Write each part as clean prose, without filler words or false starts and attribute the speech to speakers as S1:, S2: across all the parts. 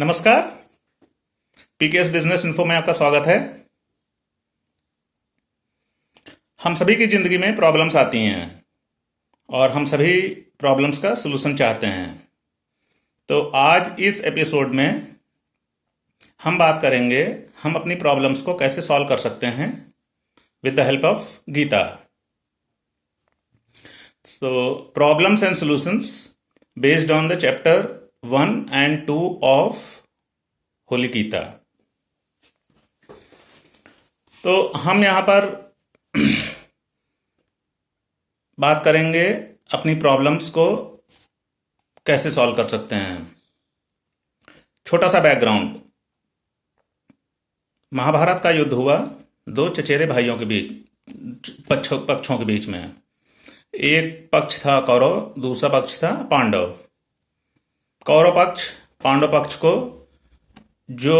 S1: नमस्कार। PKS business info में आपका स्वागत है। हम सभी की जिंदगी में प्रॉब्लम्स आती हैं और हम सभी प्रॉब्लम्स का सलूशन चाहते हैं। तो आज इस एपिसोड में हम बात करेंगे हम अपनी प्रॉब्लम्स को कैसे सॉल्व कर सकते हैं with the help of Gita. So problems and solutions based on the chapter 1 and 2 of holy Gita. तो हम यहां पर बात करेंगे अपनी प्रॉब्लम्स को कैसे सॉल्व कर सकते हैं। छोटा सा बैकग्राउंड, महाभारत का युद्ध हुआ दो चचेरे भाइयों के बीच, पक्षों के बीच में। एक पक्ष था कौरव, दूसरा पक्ष था पांडव। कौरव पक्ष पांडव पक्ष को जो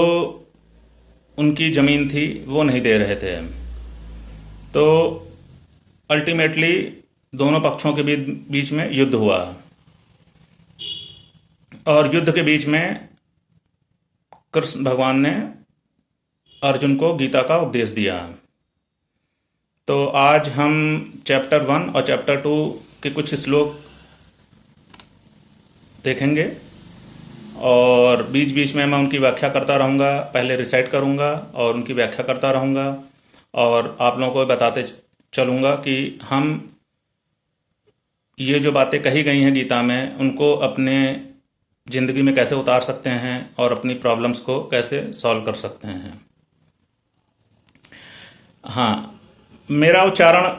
S1: उनकी जमीन थी वो नहीं दे रहे थे। तो अल्टीमेटली दोनों पक्षों के बीच में युद्ध हुआ और युद्ध के बीच में कृष्ण भगवान ने अर्जुन को गीता का उपदेश दिया। तो आज हम चैप्टर 1 और चैप्टर 2 के कुछ श्लोक देखेंगे और बीच बीच में मैं उनकी व्याख्या करता रहूँगा। पहले रिसाइट करूँगा और उनकी व्याख्या करता रहूँगा और आप लोगों को बताते चलूँगा कि हम ये जो बातें कही गई हैं गीता में उनको अपने ज़िंदगी में कैसे उतार सकते हैं और अपनी प्रॉब्लम्स को कैसे सॉल्व कर सकते हैं। हाँ, मेरा उच्चारण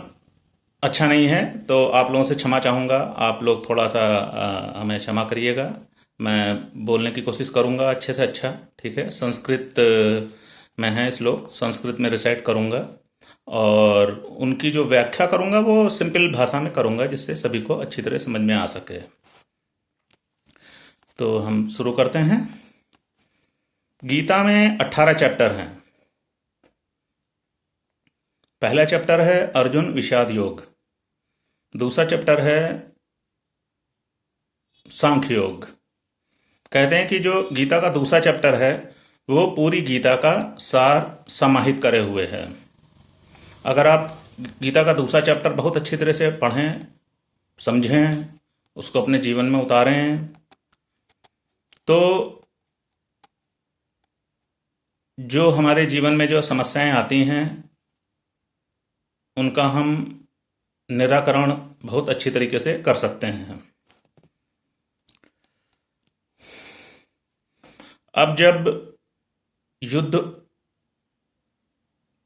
S1: अच्छा नहीं है तो आप लोगों से क्षमा चाहूँगा। आप लोग थोड़ा सा हमें क्षमा करिएगा। मैं बोलने की कोशिश करूँगा अच्छे से अच्छा, ठीक है। संस्कृत में है श्लोक, संस्कृत में रिसाइट करूँगा और उनकी जो व्याख्या करूँगा वो सिंपल भाषा में करूँगा जिससे सभी को अच्छी तरह समझ में आ सके। तो हम शुरू करते हैं। गीता में 18 चैप्टर हैं। पहला चैप्टर है अर्जुन विषाद योग, दूसरा चैप्टर है सांख्य योग। कहते हैं कि जो गीता का दूसरा चैप्टर है वो पूरी गीता का सार समाहित करे हुए है। अगर आप गीता का दूसरा चैप्टर बहुत अच्छी तरह से पढ़ें, समझें, उसको अपने जीवन में उतारें तो जो हमारे जीवन में जो समस्याएं आती हैं उनका हम निराकरण बहुत अच्छी तरीके से कर सकते हैं। अब जब युद्ध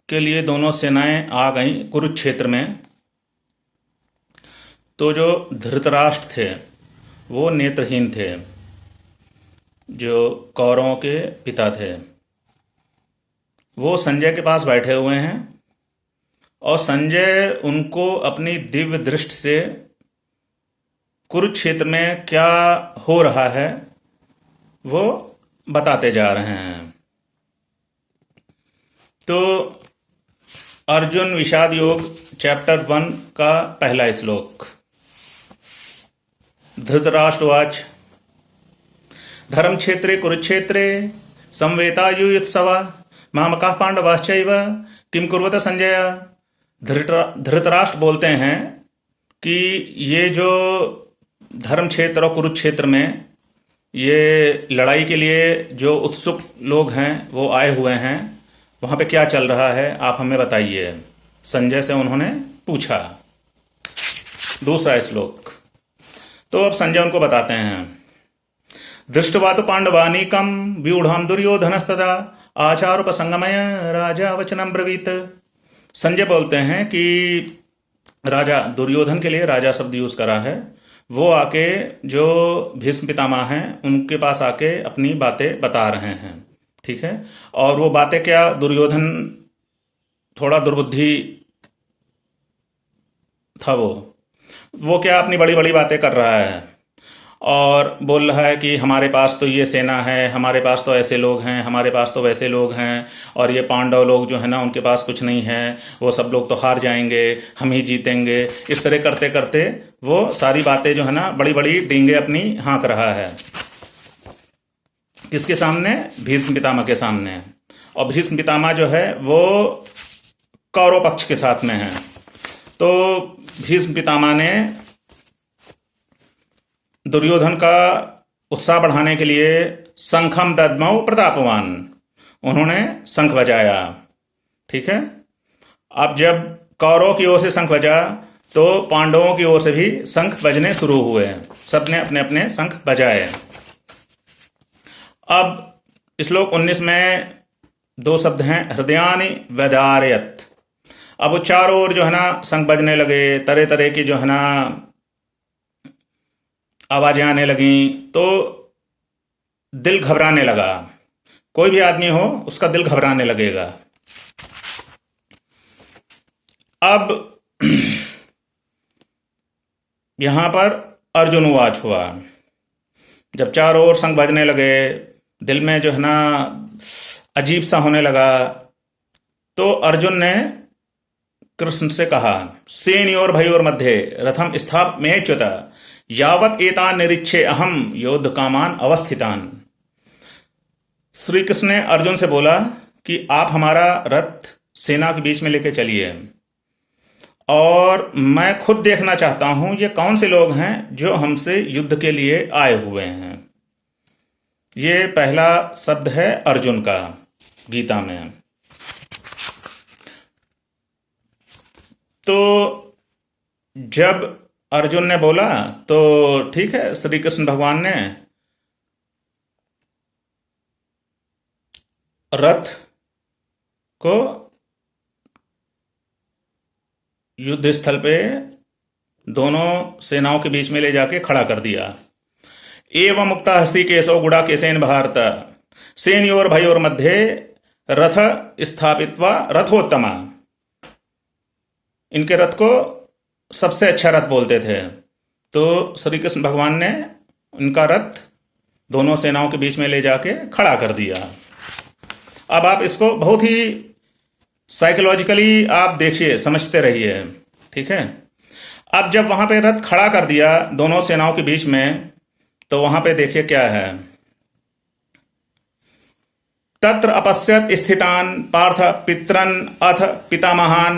S1: के लिए दोनों सेनाएं आ गईं कुरुक्षेत्र में, तो जो धृतराष्ट्र थे वो नेत्रहीन थे, जो कौरवों के पिता थे। वो संजय के पास बैठे हुए हैं और संजय उनको अपनी दिव्य दृष्टि से कुरुक्षेत्र में क्या हो रहा है वो बताते जा रहे हैं। तो अर्जुन विषाद योग चैप्टर 1 का पहला श्लोक। धृतराष्ट्रवाच धर्म क्षेत्रे कुरुक्षेत्रे संवेतायुयुत्सवा मामकाः पांडवाश्चैव किम कुर्वत संजय। धृतराष्ट्र बोलते हैं कि ये जो धर्म क्षेत्र और कुरुक्षेत्र में ये लड़ाई के लिए जो उत्सुक लोग हैं वो आए हुए हैं, वहाँ पे क्या चल रहा है आप हमें बताइए। संजय से उन्होंने पूछा। दूसरा श्लोक। तो अब संजय उनको बताते हैं। दृष्टवा तो पांडवानीकम व्यूढ़ाम दुर्योधनस्तदा आचारोपसंगमय राजा वचनम ब्रवीत। संजय बोलते हैं कि राजा दुर्योधन के लिए राजा शब्द यूज करा है। वो आके जो भीष्म पितामह हैं उनके पास आके अपनी बातें बता रहे हैं, ठीक है। और वो बातें क्या, दुर्योधन थोड़ा दुर्बुद्धि था, वो क्या अपनी बड़ी बड़ी बातें कर रहा है और बोल रहा है कि हमारे पास तो ये सेना है, हमारे पास तो ऐसे लोग हैं, हमारे पास तो वैसे लोग हैं और ये पांडव लोग जो है ना उनके पास कुछ नहीं है, वो सब लोग तो हार जाएंगे, हम ही जीतेंगे। इस तरह करते करते वो सारी बातें जो है ना बड़ी बड़ी डींगे अपनी हाँक रहा है किसके सामने? भीष्म पितामह के सामने। और भीष्म पितामह जो है वो कौरव पक्ष के साथ में है। तो भीष्म पितामह ने दुर्योधन का उत्साह बढ़ाने के लिए शंखम दद्मौ प्रतापवान, उन्होंने शंख बजाया। ठीक है। अब जब कौरवों की ओर से शंख बजा तो पांडवों की ओर से भी शंख बजने शुरू हुए। सबने अपने अपने शंख बजाए। अब श्लोक 19 में दो शब्द हैं, हृदयानि व्यदारयत। अब वो चारों ओर जो है ना शंख बजने लगे, तरह तरह की जो है ना आवाजें आने लगी, तो दिल घबराने लगा। कोई भी आदमी हो उसका दिल घबराने लगेगा। अब यहां पर अर्जुन उवाच हुआ। जब चारों ओर शंख बजने लगे, दिल में जो है ना अजीब सा होने लगा, तो अर्जुन ने कृष्ण से कहा, सेनयोर भयोर मध्य रथम स्थापयेच्युत यावत एतान निरीक्षे अहम योद्ध कामान अवस्थितान। श्री कृष्ण ने अर्जुन से बोला कि आप हमारा रथ सेना के बीच में लेके चलिए, और मैं खुद देखना चाहता हूं ये कौन से लोग हैं जो हमसे युद्ध के लिए आए हुए हैं। ये पहला शब्द है अर्जुन का गीता में। तो जब अर्जुन ने बोला तो ठीक है, श्री कृष्ण भगवान ने रथ को युद्ध स्थल पे दोनों सेनाओं के बीच में ले जाके खड़ा कर दिया। एवं मुक्ता हस्ती केशव गुड़ा केसेन भारत सेनयोर भयोर मध्य रथ स्थापित्वा रथोत्तमा। इनके रथ को सबसे अच्छा रथ बोलते थे। तो श्री कृष्ण भगवान ने इनका रथ दोनों सेनाओं के बीच में ले जाके खड़ा कर दिया। अब आप इसको बहुत ही साइकोलॉजिकली आप देखिए, समझते रहिए। ठीक है। अब जब वहां पे रथ खड़ा कर दिया दोनों सेनाओं के बीच में, तो वहां पे देखिए क्या है, तत्र अपश्यत स्थितान पार्थ पितरन अथ पितामहान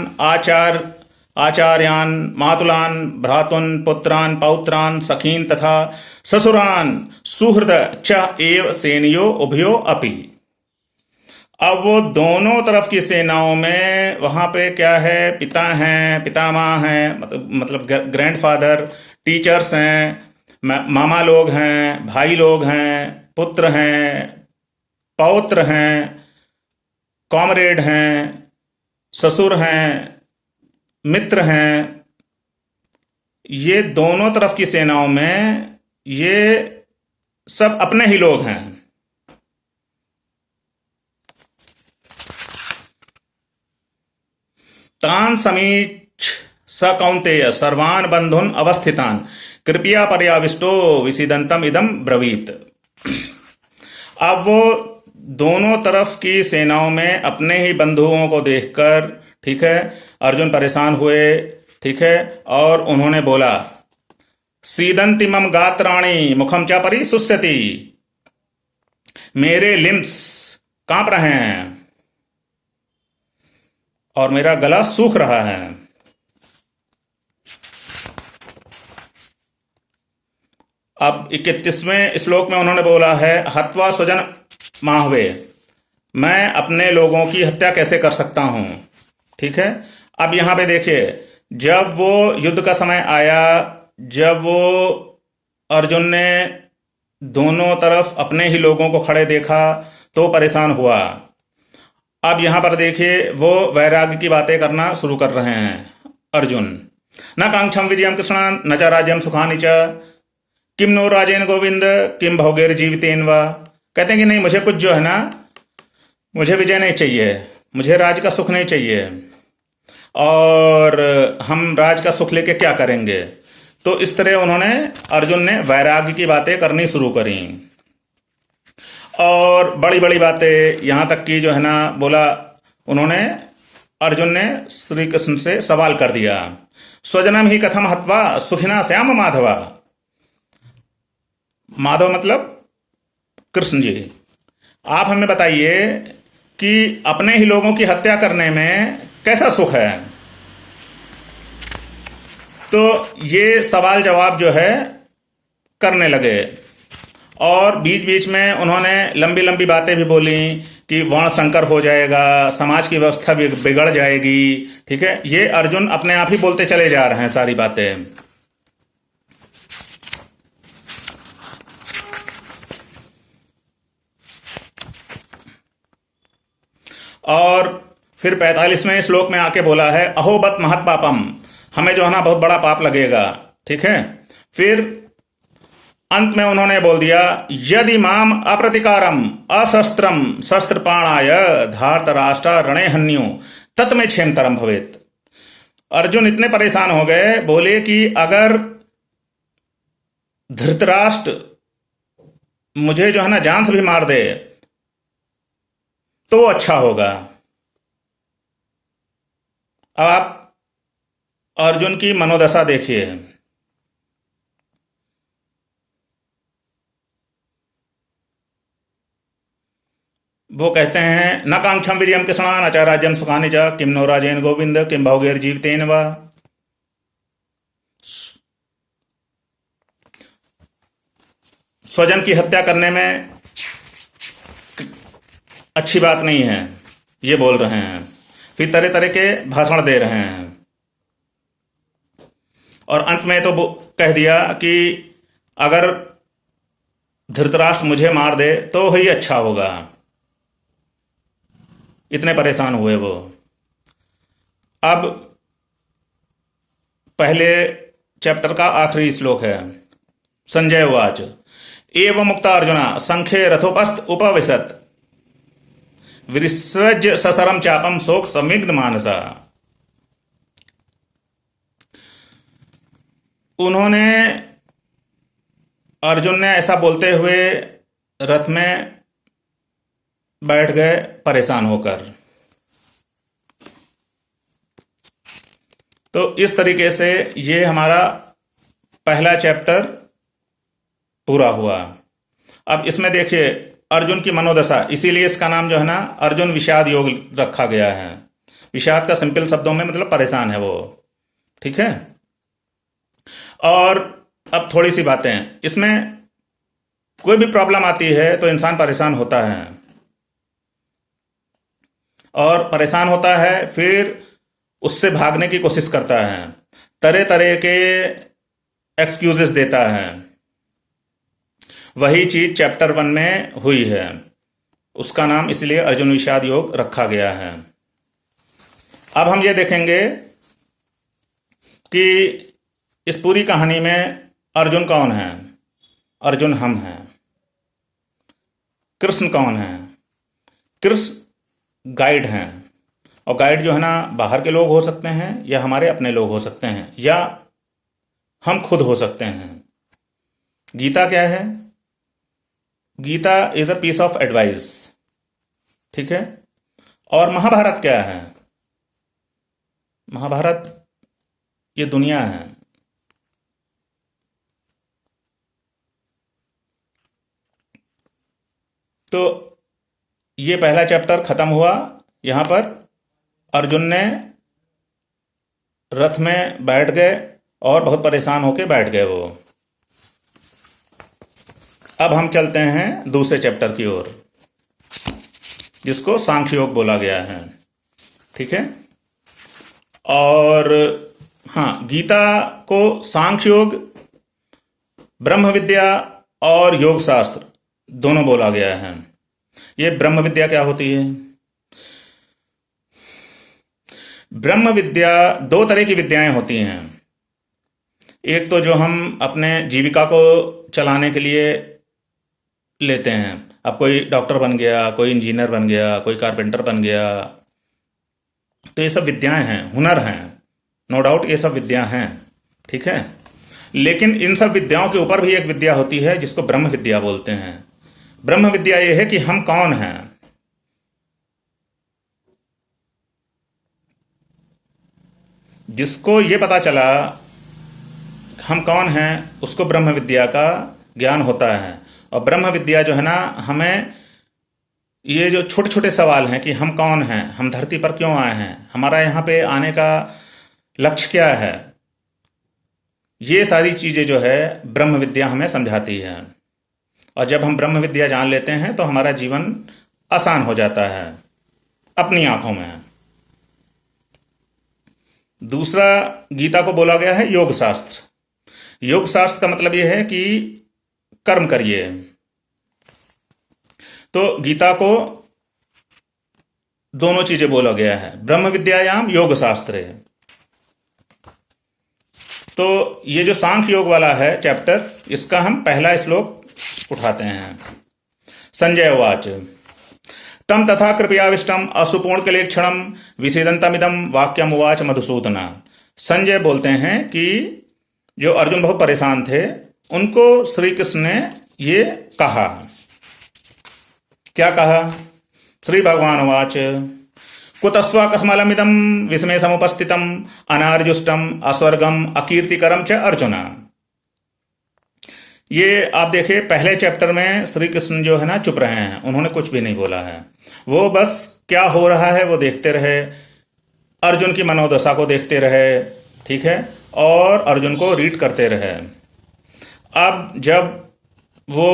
S1: आचार्यान मातुलान भ्रातुन पुत्रान पौत्रान सखीन तथा ससुरान सुहृद च एव सेनयो उभयो अपि। अब वो दोनों तरफ की सेनाओं में वहां पे क्या है, पिता हैं, पितामह हैं, मतलब ग्रैंडफादर, टीचर्स हैं, मामा लोग हैं, भाई लोग हैं, पुत्र हैं, पौत्र हैं, कॉमरेड हैं, ससुर हैं, मित्र हैं। ये दोनों तरफ की सेनाओं में ये सब अपने ही लोग हैं। तान समीक्ष स कौन्तेय सर्वान बंधुन अवस्थितान कृपया पर्याविष्टो विसीदंतम इदम ब्रवीत। अब वो दोनों तरफ की सेनाओं में अपने ही बंधुओं को देखकर, ठीक है, अर्जुन परेशान हुए। ठीक है। और उन्होंने बोला, सीदंति मम गात्राणि मुखम च परिशुष्यति। मेरे लिम्स कांप रहे हैं और मेरा गला सूख रहा है। अब 31वें श्लोक में उन्होंने बोला है, हत्वा स्वजन माहवे, मैं अपने लोगों की हत्या कैसे कर सकता हूं। ठीक है। अब यहां पे देखिए, जब वो युद्ध का समय आया, जब वो अर्जुन ने दोनों तरफ अपने ही लोगों को खड़े देखा तो परेशान हुआ। अब यहां पर देखिए वो वैराग्य की बातें करना शुरू कर रहे हैं अर्जुन। न कांक्षम विजयम कृष्ण न च राज्यम सुखानि च किम नो राजेन गोविंद किम भोगेर जीवितेन वा। कहते हैं कि नहीं, मुझे कुछ जो है ना, मुझे विजय नहीं चाहिए, मुझे राज का सुख नहीं चाहिए, और हम राज का सुख लेके क्या करेंगे। तो इस तरह उन्होंने, अर्जुन ने वैराग्य की बातें करनी शुरू करी, और बड़ी बड़ी बातें, यहां तक कि जो है ना बोला, उन्होंने, अर्जुन ने श्री कृष्ण से सवाल कर दिया, स्वजनम ही कथम हत्वा सुखिना श्याम माधवा। माधव मतलब कृष्ण जी। आप हमें बताइए कि अपने ही लोगों की हत्या करने में कैसा सुख है। तो ये सवाल जवाब जो है करने लगे, और बीच बीच में उन्होंने लंबी लंबी बातें भी बोली कि वर्ण संकर हो जाएगा, समाज की व्यवस्था भी बिगड़ जाएगी। ठीक है, ये अर्जुन अपने आप ही बोलते चले जा रहे हैं सारी बातें। और फिर 45वें श्लोक में आके बोला है अहो बत महत पापम, हमें जो है ना बहुत बड़ा पाप लगेगा। ठीक है, फिर अंत में उन्होंने बोल दिया यदि माम अप्रतिकारम अशस्त्रम शस्त्रपाणाय धार्तराष्ट्र रणे हन्यु तत्मे क्षेमतरम भवेत। अर्जुन इतने परेशान हो गए, बोले कि अगर धृतराष्ट्र मुझे जो है ना जान से भी मार दे तो अच्छा होगा। अब आप अर्जुन की मनोदशा देखिए। वो कहते हैं न कांक्षम वीर्यम कृष्णा न च राज्यम सुखानि च किम नो राजेन गोविंद किम भोगेर जीवितेन वा। स्वजन की हत्या करने में अच्छी बात नहीं है, ये बोल रहे हैं। फिर तरह तरह के भाषण दे रहे हैं, और अंत में तो कह दिया कि अगर धृतराष्ट्र मुझे मार दे तो ही अच्छा होगा। इतने परेशान हुए वो। अब पहले चैप्टर का आखिरी श्लोक है। संजय उवाच एवं मुक्ता अर्जुना संख्ये रथोपस्थ उपविशत विसृज्य ससरम चापम शोक संविग्न मानसा। उन्होंने, अर्जुन ने ऐसा बोलते हुए रथ में बैठ गए परेशान होकर। तो इस तरीके से ये हमारा पहला चैप्टर पूरा हुआ। अब इसमें देखिए अर्जुन की मनोदशा, इसीलिए इसका नाम जो है ना अर्जुन विषाद योग रखा गया है। विषाद का सिंपल शब्दों में मतलब परेशान है वो। ठीक है, और अब थोड़ी सी बातें, इसमें कोई भी प्रॉब्लम आती है तो इंसान परेशान होता है, और परेशान होता है फिर उससे भागने की कोशिश करता है, तरह तरह के एक्सक्यूजेस देता है। वही चीज चैप्टर 1 में हुई है, उसका नाम इसलिए अर्जुन विषाद योग रखा गया है। अब हम ये देखेंगे कि इस पूरी कहानी में अर्जुन कौन है। अर्जुन हम हैं। कृष्ण कौन है? कृष्ण गाइड हैं, और गाइड जो है ना बाहर के लोग हो सकते हैं, या हमारे अपने लोग हो सकते हैं, या हम खुद हो सकते हैं। गीता क्या है? Gita is a piece of advice. ठीक है, और महाभारत क्या है? महाभारत ये दुनिया है। तो ये पहला चैप्टर खत्म हुआ। यहां पर अर्जुन ने रथ में बैठ गए और बहुत परेशान होकर बैठ गए वो। अब हम चलते हैं दूसरे चैप्टर की ओर, जिसको सांख्य योग बोला गया है। ठीक है, और हाँ, गीता को सांख्य योग, ब्रह्म विद्या और योग शास्त्र दोनों बोला गया है। ये ब्रह्म विद्या क्या होती है? ब्रह्म विद्या दो तरह की विद्याएं होती हैं। एक तो जो हम अपने जीविका को चलाने के लिए लेते हैं। अब कोई डॉक्टर बन गया, कोई इंजीनियर बन गया, कोई कारपेंटर बन गया, तो ये सब विद्याएं हैं, हुनर हैं, नो डाउट ये सब विद्या हैं। ठीक है, लेकिन इन सब विद्याओं के ऊपर भी एक विद्या होती है जिसको ब्रह्म विद्या बोलते हैं। ब्रह्म विद्या ये है कि हम कौन हैं। जिसको ये पता चला हम कौन हैं, उसको ब्रह्म विद्या का ज्ञान होता है। और ब्रह्म विद्या जो है ना, हमें ये जो छोटे छोटे सवाल हैं कि हम कौन हैं, हम धरती पर क्यों आए हैं, हमारा यहाँ पे आने का लक्ष्य क्या है, ये सारी चीज़ें जो है ब्रह्म विद्या हमें समझाती है। और जब हम ब्रह्म विद्या जान लेते हैं तो हमारा जीवन आसान हो जाता है अपनी आंखों में। दूसरा, गीता को बोला गया है योग शास्त्र। योग शास्त्र का मतलब यह है कि कर्म करिए। तो गीता को दोनों चीजें बोला गया है, ब्रह्म विद्यायाम योग शास्त्रे। तो ये जो सांख्य योग वाला है चैप्टर, इसका हम पहला श्लोक उठाते हैं। संजय उवाच तम तथा कृपयाविष्टम असुपूर्णकलेक्षणम विषेदंतमिदम वाक्यम उवाच मधुसूदना। संजय बोलते हैं कि जो अर्जुन बहुत परेशान थे, उनको श्री कृष्ण ने ये कहा। क्या कहा? श्री भगवान उवाच कुतस्वाकस्मलमिदं विस्मय समुपस्थितम अनार्जुष्टम अस्वर्गम अकीर्तिकरम च अर्जुन। ये आप देखिए, पहले चैप्टर में श्री कृष्ण जो है ना चुप रहे हैं, उन्होंने कुछ भी नहीं बोला है। वो बस क्या हो रहा है वो देखते रहे, अर्जुन की मनोदशा को देखते रहे, ठीक है, और अर्जुन को रीड करते रहे। अब जब वो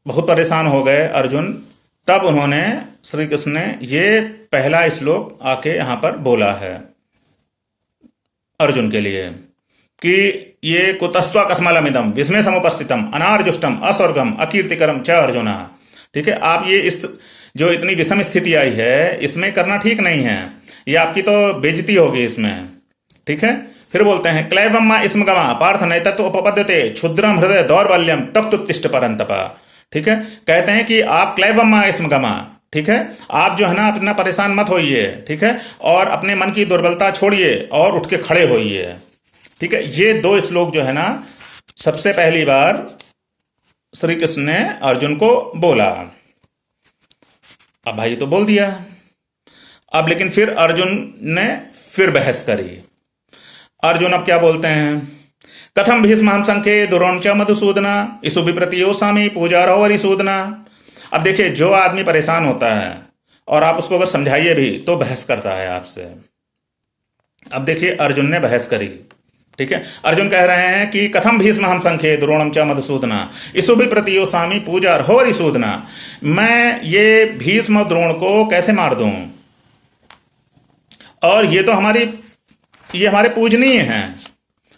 S1: बहुत परेशान हो गए अर्जुन, तब उन्होंने, श्री कृष्ण ने ये पहला श्लोक आके यहां पर बोला है अर्जुन के लिए कि ये कुतस्त्वा कस्मलमिदम विस्मय समुपस्थितम अनार्जुष्टम अस्वर्गम अकीर्तिकरम च अर्जुन। ठीक है, आप ये इस जो इतनी विषम स्थिति आई है, इसमें करना ठीक नहीं है, ये आपकी तो बेइज्जती होगी इसमें। ठीक है, फिर बोलते हैं क्लैवम्मा स्मगमा पार्थ नैतत्व उपपद्यते क्षुद्रम हृदय दौर्बल्यम तब तुत्तिष्ठ परंतपा। ठीक है, कहते हैं कि आप क्लैवम्मा स्मगमा, ठीक है, आप जो है ना अपना परेशान मत होइए, ठीक है, और अपने मन की दुर्बलता छोड़िए और उठ के खड़े होइए। ठीक है, ये दो श्लोक जो है ना सबसे पहली बार श्री कृष्ण ने अर्जुन को बोला। अब भाई तो बोल दिया, अब लेकिन फिर अर्जुन ने फिर बहस करी। अर्जुन अब क्या बोलते हैं? कथम भीष्म संख्ये दुरोण च मधुसूदना इसु विप्रतियो स्वामी पूजा रहोरिसूदना। अब देखिए, जो आदमी परेशान होता है और आप उसको अगर समझाइए भी तो बहस करता है आपसे। अब देखिए अर्जुन ने बहस करी। ठीक है, अर्जुन कह रहे हैं कि कथम भीष्म हम संख्ये द्रोणम च मधुसूदना इसु भी प्रतियो स्वामी पूजा रहोरिसूदना। मैं ये भीष्म द्रोण को कैसे मार दूं, और ये तो ये हमारे पूजनीय हैं।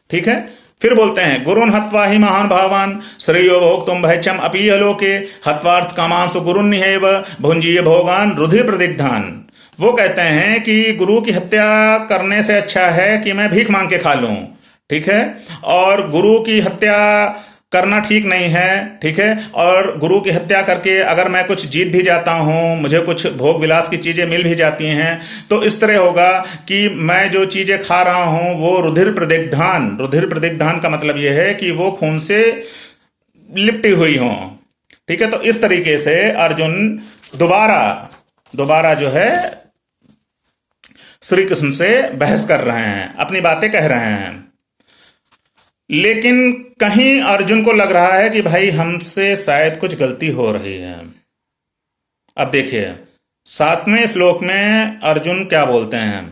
S1: ठीक है, फिर बोलते हैं गुरुन हत्वा ही महान भावान श्रेयो भोक्तुम भैक्षम अपीह लोके हत्वार्थ कामांसु गुरुन निहेव भुंजीय भोगान रुधिर प्रदिग्धान। वो कहते हैं कि गुरु की हत्या करने से अच्छा है कि मैं भीख मांग के खा लूं। ठीक है, और गुरु की हत्या करना ठीक नहीं है। ठीक है, और गुरु की हत्या करके अगर मैं कुछ जीत भी जाता हूं, मुझे कुछ भोग विलास की चीजें मिल भी जाती हैं, तो इस तरह होगा कि मैं जो चीजें खा रहा हूं वो रुधिर प्रदिग्धान का मतलब यह है कि वो खून से लिपटी हुई हो। ठीक है, तो इस तरीके से अर्जुन दोबारा जो है श्री कृष्ण से बहस कर रहे हैं, अपनी बातें कह रहे हैं। लेकिन कहीं अर्जुन को लग रहा है कि भाई हमसे शायद कुछ गलती हो रही है। अब देखिए 7वें श्लोक में अर्जुन क्या बोलते हैं?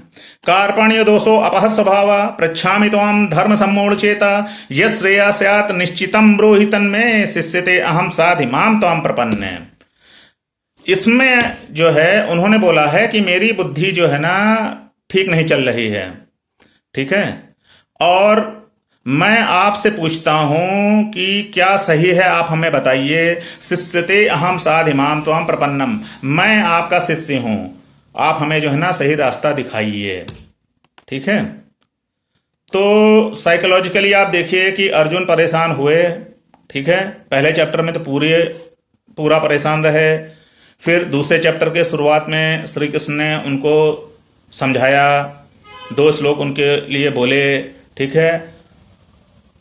S1: कार्पण्य दोषो अपह स्वभाव पृच्छामि त्वाम धर्म सम्मूढ़ चेता यत् श्रेया स्यात् निश्चितम ब्रूहि तन्मे शिष्यते अहम साधि माम त्वाम प्रपन्ने। इसमें जो है उन्होंने बोला है कि मेरी बुद्धि जो है ना ठीक नहीं चल रही है। ठीक है, और मैं आपसे पूछता हूं कि क्या सही है, आप हमें बताइए। शिष्यते अहम साध इमाम त्वाम प्रपन्नम, मैं आपका शिष्य हूं, आप हमें जो है ना सही रास्ता दिखाइए। ठीक है, तो साइकोलॉजिकली आप देखिए कि अर्जुन परेशान हुए। ठीक है, पहले चैप्टर में तो पूरा परेशान रहे। फिर दूसरे चैप्टर के शुरुआत में श्री कृष्ण ने उनको समझाया, 2 श्लोक उनके लिए बोले। ठीक है,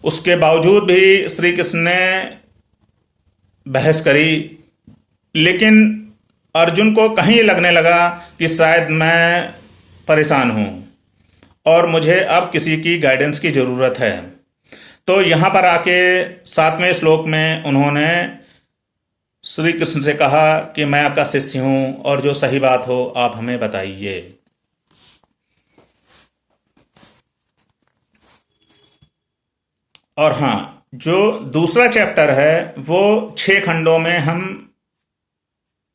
S1: उसके बावजूद भी श्री कृष्ण ने बहस करी, लेकिन अर्जुन को कहीं लगने लगा कि शायद मैं परेशान हूं और मुझे अब किसी की गाइडेंस की जरूरत है। तो यहां पर आके 7वें श्लोक में उन्होंने श्री कृष्ण से कहा कि मैं आपका शिष्य हूं और जो सही बात हो आप हमें बताइए। और हाँ, जो दूसरा चैप्टर है वो 6 खंडों में हम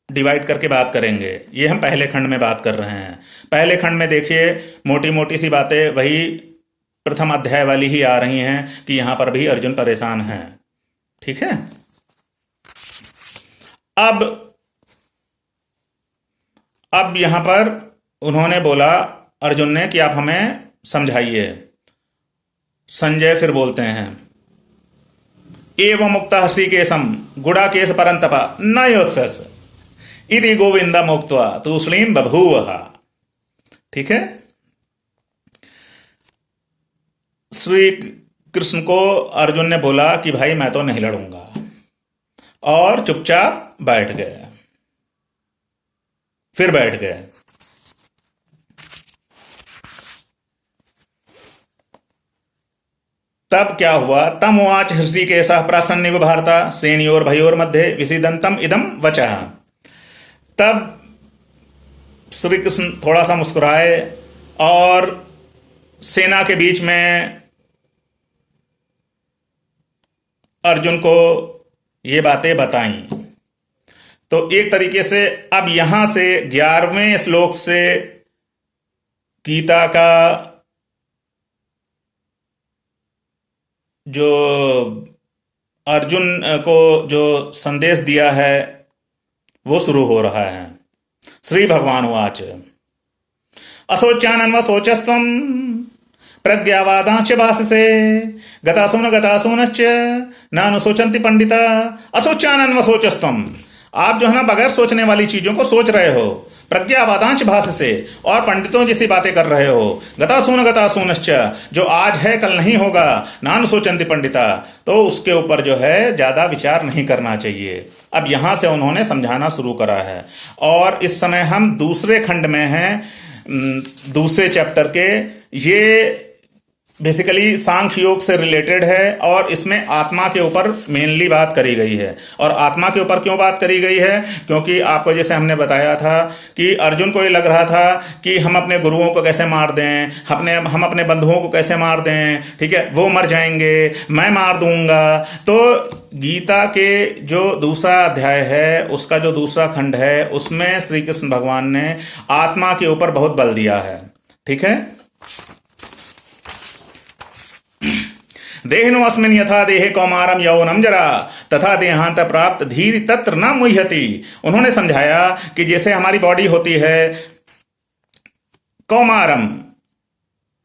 S1: डिवाइड करके बात करेंगे। ये हम पहले खंड में बात कर रहे हैं। पहले खंड में देखिए मोटी मोटी सी बातें वही प्रथम अध्याय वाली ही आ रही हैं कि यहां पर भी अर्जुन परेशान है। ठीक है। अब यहां पर उन्होंने बोला, अर्जुन ने, कि आप हमें समझाइए। संजय फिर बोलते हैं, एवं मुक्त ऋषिकेशम गुड़ाकेश परंतप न योत्सस इति गोविंद मुक्त्वा तूष्णीम बभूव। ठीक है। श्री कृष्ण को अर्जुन ने बोला कि भाई मैं तो नहीं लड़ूंगा, और चुपचाप बैठ गए। फिर बैठ गए। तब क्या हुआ? तम उवाच हृषिकेशः प्रासन्निव भारता सेनयोर भयोर मध्य विसीदंतम इदम वचः। तब श्री कृष्ण थोड़ा सा मुस्कुराए और सेना के बीच में अर्जुन को ये बातें बताई। तो एक तरीके से अब यहां से 11वें श्लोक से गीता का जो अर्जुन को जो संदेश दिया है वो शुरू हो रहा है। श्री भगवान उवाच असोचानन्व सोचस्त्वं प्रज्ञावादांच भाससे गतासूनश्च न अनुशोचन्ति पंडिता। असोचानन्व सोचस्त्वं, आप जो है ना बगैर सोचने वाली चीजों को सोच रहे हो। प्रज्ञावादांच भाससे, और पंडितों जैसी बातें कर रहे हो। गतासूनश्च, जो आज है कल नहीं होगा। नान सोचन्ति पंडिता, तो उसके ऊपर जो है ज्यादा विचार नहीं करना चाहिए। अब यहां से उन्होंने समझाना शुरू करा है। और इस समय हम दूसरे खंड में हैं, दूसरे चैप्टर के। ये बेसिकली सांख्य योग से रिलेटेड है और इसमें आत्मा के ऊपर मेनली बात करी गई है। और आत्मा के ऊपर क्यों बात करी गई है? क्योंकि आपको जैसे हमने बताया था कि अर्जुन को ये लग रहा था कि हम अपने गुरुओं को कैसे मार दें, हम अपने बंधुओं को कैसे मार दें। ठीक है, वो मर जाएंगे, मैं मार दूंगा। तो गीता के जो दूसरा अध्याय है, उसका जो दूसरा खंड है, उसमें श्री कृष्ण भगवान ने आत्मा के ऊपर बहुत बल दिया है। ठीक है। देहिनो अस्मिन् यथा देहे कौमारम यौवनम जरा तथा देहांत प्राप्त धीर तत्र न मुह्यति। उन्होंने समझाया कि जैसे हमारी बॉडी होती है कौमारम,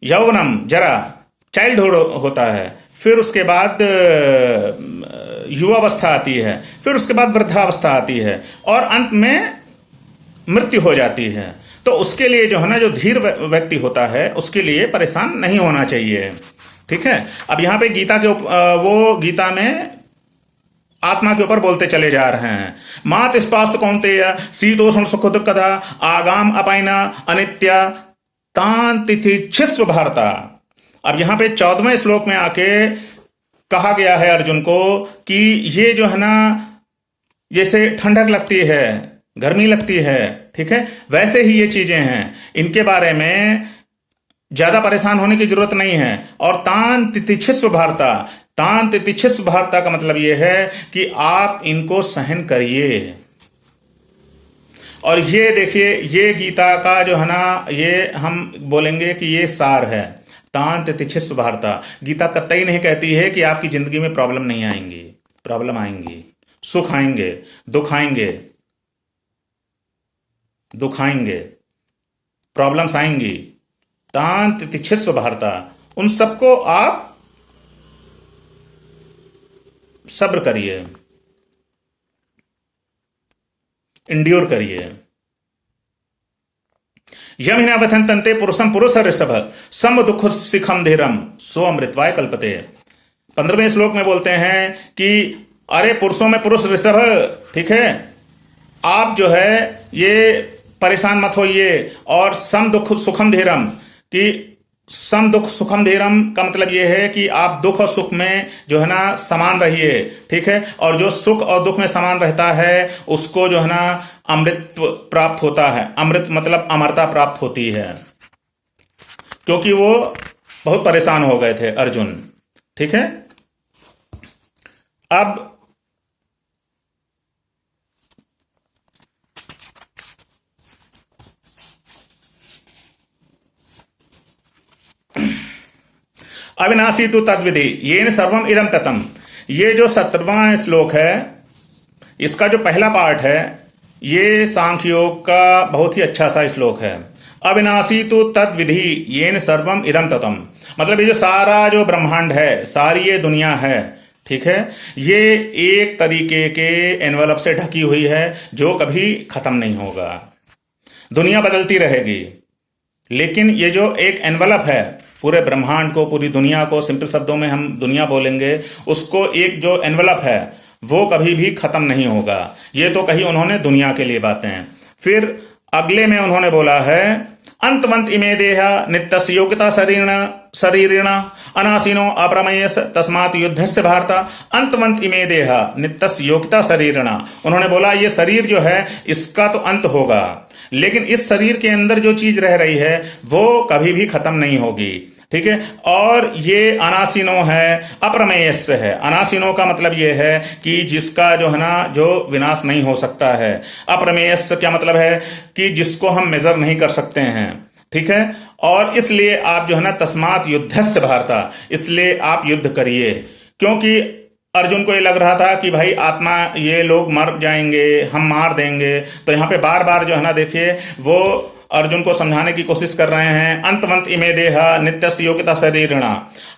S1: यौवनम, जरा, चाइल्डहुड होता है, फिर उसके बाद युवावस्था आती है, फिर उसके बाद वृद्धावस्था आती है, और अंत में मृत्यु हो जाती है। तो उसके लिए जो है ना, जो धीर व्यक्ति होता है उसके लिए परेशान नहीं होना चाहिए। ठीक है। अब यहां पे गीता के वो गीता में आत्मा के ऊपर बोलते चले जा रहे हैं। मात स्पास्त कौन्तेय शीतोष्ण सुख दुखदा आगाम अपाइना अनित्या तान तिथि छिस्व भारता। अब यहां पे 14वें श्लोक में आके कहा गया है अर्जुन को कि ये जो है ना, जैसे ठंडक लगती है, गर्मी लगती है, ठीक है, वैसे ही ये चीजें हैं। इनके बारे में ज्यादा परेशान होने की जरूरत नहीं है। और तान तितिक्षिस्व भारता, तान तितिक्षिस्व भारता का मतलब यह है कि आप इनको सहन करिए। और ये देखिए, ये गीता का जो है ना, ये हम बोलेंगे कि ये सार है। तान तितिक्षिस्व भारता। गीता कतई नहीं कहती है कि आपकी जिंदगी में प्रॉब्लम नहीं आएंगी। प्रॉब्लम आएंगी, सुख आएंगे, दुख आएंगे, प्रॉब्लम्स आएंगी। तान तितिक्षिस्व भारता, उन सबको आप सब्र करिए, इंड्योर करिए। यमिना वथंतन्ते पुरुषम पुरुष ऋषभ सम दुख सिखम धीरम सो अमृतवाय कल्पते। 15वें श्लोक में बोलते हैं कि अरे पुरुषों में पुरुष ऋषभ, ठीक है, आप जो है ये परेशान मत होइए। और सम दुख सुखम धीरम, कि सम दुख सुखम धीरम का मतलब यह है कि आप दुख और सुख में जो है ना समान रहिए, ठीक है। और जो सुख और दुख में समान रहता है उसको जो है ना अमृत प्राप्त होता है। अमृत मतलब अमरता प्राप्त होती है, क्योंकि वो बहुत परेशान हो गए थे अर्जुन, ठीक है। अब अविनाशी तो तद्विधि येन सर्वम इदम ततम, ये जो 17वां श्लोक है इसका जो पहला पार्ट है ये सांख्य योग का बहुत ही अच्छा सा श्लोक है। अविनाशी तो तद्विधि येन सर्वम इदम ततम, मतलब ये जो सारा जो ब्रह्मांड है, सारी ये दुनिया है, ठीक है, ये एक तरीके के एनवलप से ढकी हुई है जो कभी खत्म नहीं होगा। दुनिया बदलती रहेगी, लेकिन ये जो एक एनवलप है पूरे ब्रह्मांड को, पूरी दुनिया को, सिंपल शब्दों में हम दुनिया बोलेंगे, उसको एक जो एनवलप है वो कभी भी खत्म नहीं होगा। ये तो कही उन्होंने दुनिया के लिए बातें। फिर अगले में उन्होंने बोला है अंतवंत इमे देहा नित्यस्य योग्यता शरीरिण अनासीनो अप्रमेय तस्मात् युद्धस्य भारत। अंतवंत इमे देहा नित्यस्य योग्यता शरीरिण, उन्होंने बोला ये शरीर जो है इसका तो अंत होगा, लेकिन इस शरीर के अंदर जो चीज रह रही है वो कभी भी खत्म नहीं होगी, ठीक है। और ये अनासीनो है, अप्रमेयस्य है। अनासीनो का मतलब ये है कि जिसका जो है ना जो विनाश नहीं हो सकता है। अप्रमेयस्य क्या मतलब है कि जिसको हम मेजर नहीं कर सकते हैं, ठीक है। और इसलिए आप जो है ना तस्मात् युद्धस्य भारता, इसलिए आप युद्ध करिए, क्योंकि अर्जुन को ये लग रहा था कि भाई आत्मा ये लोग मर जाएंगे, हम मार देंगे। तो यहाँ पे बार बार जो है ना देखिए वो अर्जुन को समझाने की कोशिश कर रहे हैं। अंतवंत इमे देहा नित्यस्य योग्यता शरीरिणा,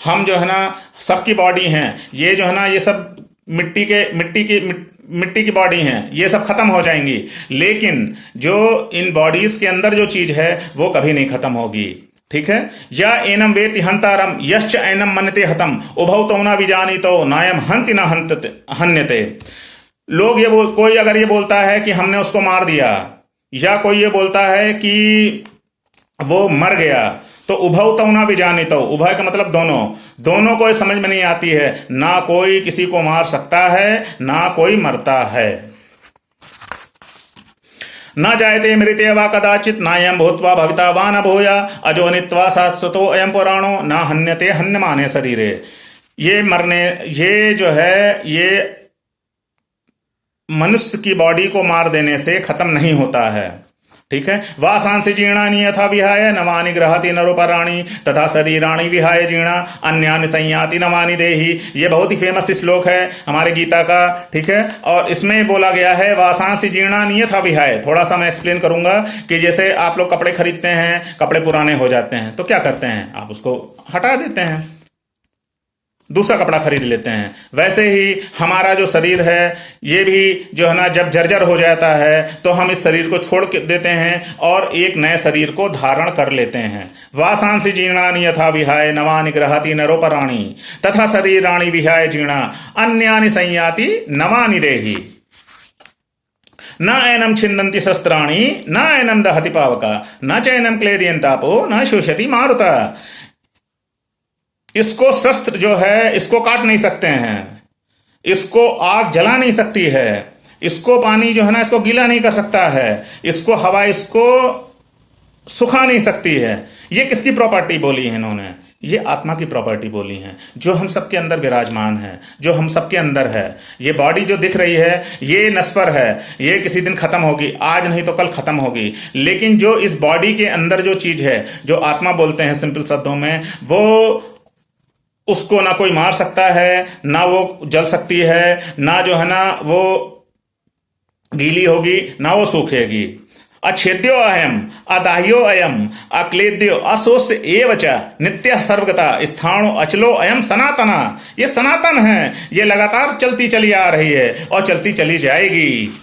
S1: हम जो है ना सबकी बॉडी हैं, ये जो है ना ये सब मिट्टी की बॉडी हैं, ये सब खत्म हो जाएंगी, लेकिन जो इन बॉडीज के अंदर जो चीज है वो कभी नहीं खत्म होगी, ठीक है। या एनम वेति हंतारम यश्च एनम मनते हतम उभौ तो न विजानीतो नायम हंति न हन्यते। लोग ये कोई अगर ये बोलता है कि हमने उसको मार दिया, या कोई ये बोलता है कि वो मर गया, तो उभौ तो ना भी जानी, तो उभय का मतलब दोनों को समझ में नहीं आती है। ना कोई किसी को मार सकता है, ना कोई मरता है। न जायते मृते वा कदाचित नायम भूत्वा भविता वा न भूया अजो नित्वा शाश्वतो अयम पुराणो न हन्यते हन्यमाने शरीरे। ये जो है ये मनुष्य की बॉडी को मार देने से खत्म नहीं होता है, ठीक है। वासांसि जीर्णानि यथा विहाय नवानि गृहति नरोपराणि तथा शरीराणि विहाय जीर्णा अन्यानि संयाति नवानि देहि। ये बहुत ही फेमस श्लोक है हमारे गीता का, ठीक है। और इसमें बोला गया है वासांसि जीर्णानि यथा विहाय। थोड़ा सा मैं एक्सप्लेन करूंगा कि जैसे आप लोग कपड़े खरीदते हैं, कपड़े पुराने हो जाते हैं तो क्या करते हैं, आप उसको हटा देते हैं, दूसरा कपड़ा खरीद लेते हैं। वैसे ही हमारा जो शरीर है ये भी जो है ना जब जर्जर हो जाता है तो हम इस शरीर को छोड़ देते हैं और एक नए शरीर को धारण कर लेते हैं। वासांसि जीर्णानि यथा विहाय नवानि गृहति नरोपराणि तथा शरीराणि विहाय जीर्णा अन्यानि संयाति नवानि देहि। न एनम छिन्दन्ति शस्त्राणि न एनम दहति पावका न चैनम क्लेदयन्तापो न शोषति मारुता। इसको शस्त्र जो है इसको काट नहीं सकते हैं, इसको आग जला नहीं सकती है, इसको पानी जो है ना इसको गीला नहीं कर सकता है, इसको हवा इसको सुखा नहीं सकती है। ये किसकी प्रॉपर्टी बोली है इन्होंने, ये आत्मा की प्रॉपर्टी बोली है जो हम सबके अंदर विराजमान है, जो हम सबके अंदर है। ये बॉडी जो दिख रही है ये नश्वर है, ये किसी दिन खत्म होगी, आज नहीं तो कल खत्म होगी। लेकिन जो इस बॉडी के अंदर जो चीज है जो आत्मा बोलते हैं सिंपल शब्दों में, वो उसको ना कोई मार सकता है, ना वो जल सकती है, ना जो है ना वो गीली होगी, ना वो सूखेगी। अच्छेद्यो अयम अदाह्यो अयम अक्लेद्यो अशोष्य एवच नित्य सर्वगता स्थाणु अचलो अयम सनातना। ये सनातन है, ये लगातार चलती चली आ रही है और चलती चली जाएगी।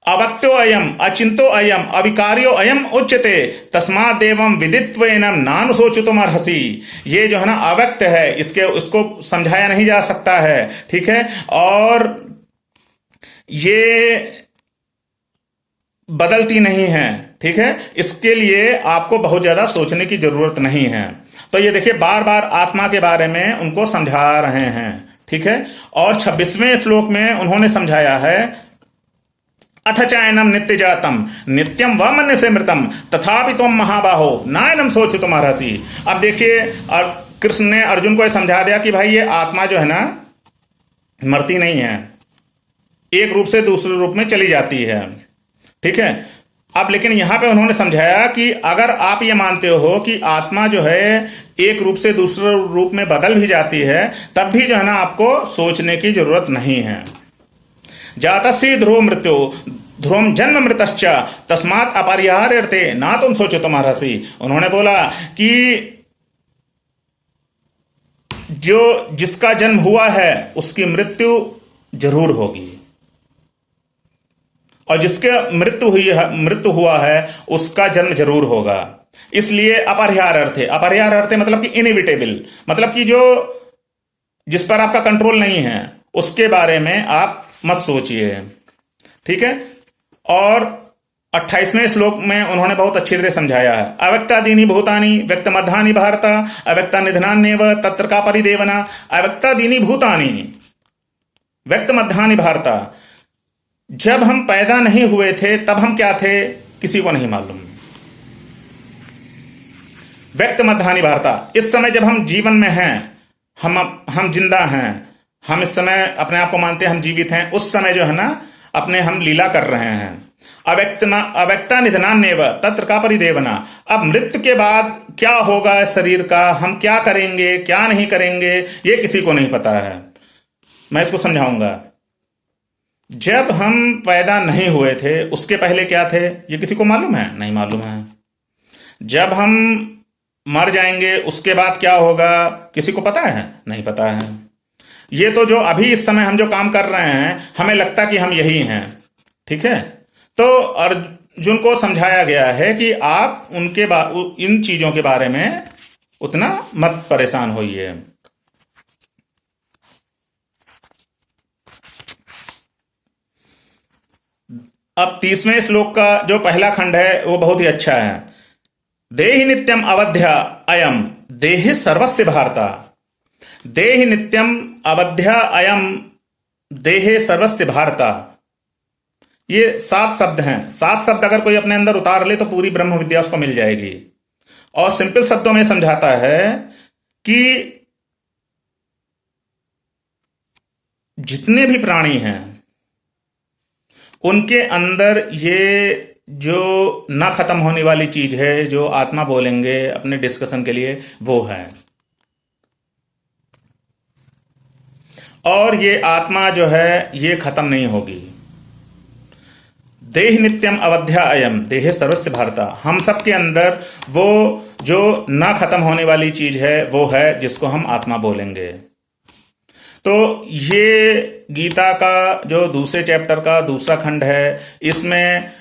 S1: अवक्तो अयम अचिंतो अयम अविकार्यो अयम उच्यते तस्मात् देवम विदित्वेनम नानुशोचितुम अर्हसि। ये जो है ना अव्यक्त है, उसको समझाया नहीं जा सकता है, ठीक है। और ये बदलती नहीं है। ठीक है, इसके लिए आपको बहुत ज्यादा सोचने की जरूरत नहीं है। तो ये देखिए बार बार आत्मा के बारे में उनको समझा रहे हैं। ठीक है, और 26वें श्लोक में उन्होंने समझाया है, अथ चायनम नित्य जातम नित्यम व मन से मृतम तथापि तुम महाबाहो नायनम सोच तुम्हारा सी। अब देखिए, और कृष्ण ने अर्जुन को समझा दिया कि भाई ये आत्मा जो है ना मरती नहीं है, एक रूप से दूसरे रूप में चली जाती है। ठीक है, अब लेकिन यहां पे उन्होंने समझाया कि अगर आप ये मानते हो कि आत्मा जो है एक रूप से दूसरे रूप में बदल भी जाती है, तब भी जो है ना आपको सोचने की जरूरत नहीं है। जातस्य ध्रुव मृत्यु ध्रुवम जन्म मृतश्च तस्मात् अपरिहार्यते ना तुम सोचो तुम्हारा सी। उन्होंने बोला कि जो जिसका जन्म हुआ है उसकी मृत्यु जरूर होगी, और जिसके मृत्यु हुआ है उसका जन्म जरूर होगा। इसलिए अपरिहार्य अर्थ मतलब कि इनएविटेबल, मतलब कि जो जिस पर आपका कंट्रोल नहीं है उसके बारे में आप मत सोचिए। ठीक है, और 28वें श्लोक में उन्होंने बहुत अच्छी तरह समझाया है, अव्यक्तादीनि भूतानि व्यक्त मध्यानि भारत अव्यक्ता निधनान्येव तत्र का परिदेवना। अव्यक्तादीनि भूतानि व्यक्त मध्यानि भारत, जब हम पैदा नहीं हुए थे तब हम क्या थे किसी को नहीं मालूम। व्यक्त मध्यानि भारत, इस समय जब हम जीवन में हैं, हम जिंदा हैं, हम इस समय अपने आप को मानते हैं हम जीवित हैं, उस समय जो है ना अपने हम लीला कर रहे हैं। अव्यक्ता निधनान्येव तत्र का परिदेवना, अब मृत्यु के बाद क्या होगा शरीर का, हम क्या करेंगे क्या नहीं करेंगे ये किसी को नहीं पता है। मैं इसको समझाऊंगा। जब हम पैदा नहीं हुए थे उसके पहले क्या थे ये किसी को मालूम है? नहीं मालूम है। जब हम मर जाएंगे उसके बाद क्या होगा किसी को पता है? नहीं पता है। ये तो जो अभी इस समय हम जो काम कर रहे हैं हमें लगता कि हम यही हैं। ठीक है, तो अर्जुन को समझाया गया है कि आप इन चीजों के बारे में उतना मत परेशान होइए। अब 30वें श्लोक का जो पहला खंड है वो बहुत ही अच्छा है। देहि नित्यम अवध्या अयम देहि सर्वस्य भारता। देहि नित्यम अवध्या अयम देहे सर्वस्य भारता। ये 7 शब्द हैं। 7 शब्द अगर कोई अपने अंदर उतार ले तो पूरी ब्रह्म विद्या उसको मिल जाएगी। और सिंपल शब्दों में समझाता है कि जितने भी प्राणी हैं उनके अंदर ये जो ना खत्म होने वाली चीज है जो आत्मा बोलेंगे अपने डिस्कशन के लिए वो है। और ये आत्मा जो है ये खत्म नहीं होगी। देह नित्यम अवध्या अयम देहे सर्वस्य भारता। हम सबके अंदर वो जो ना खत्म होने वाली चीज है वो है जिसको हम आत्मा बोलेंगे। तो ये गीता का जो दूसरे चैप्टर का दूसरा खंड है, इसमें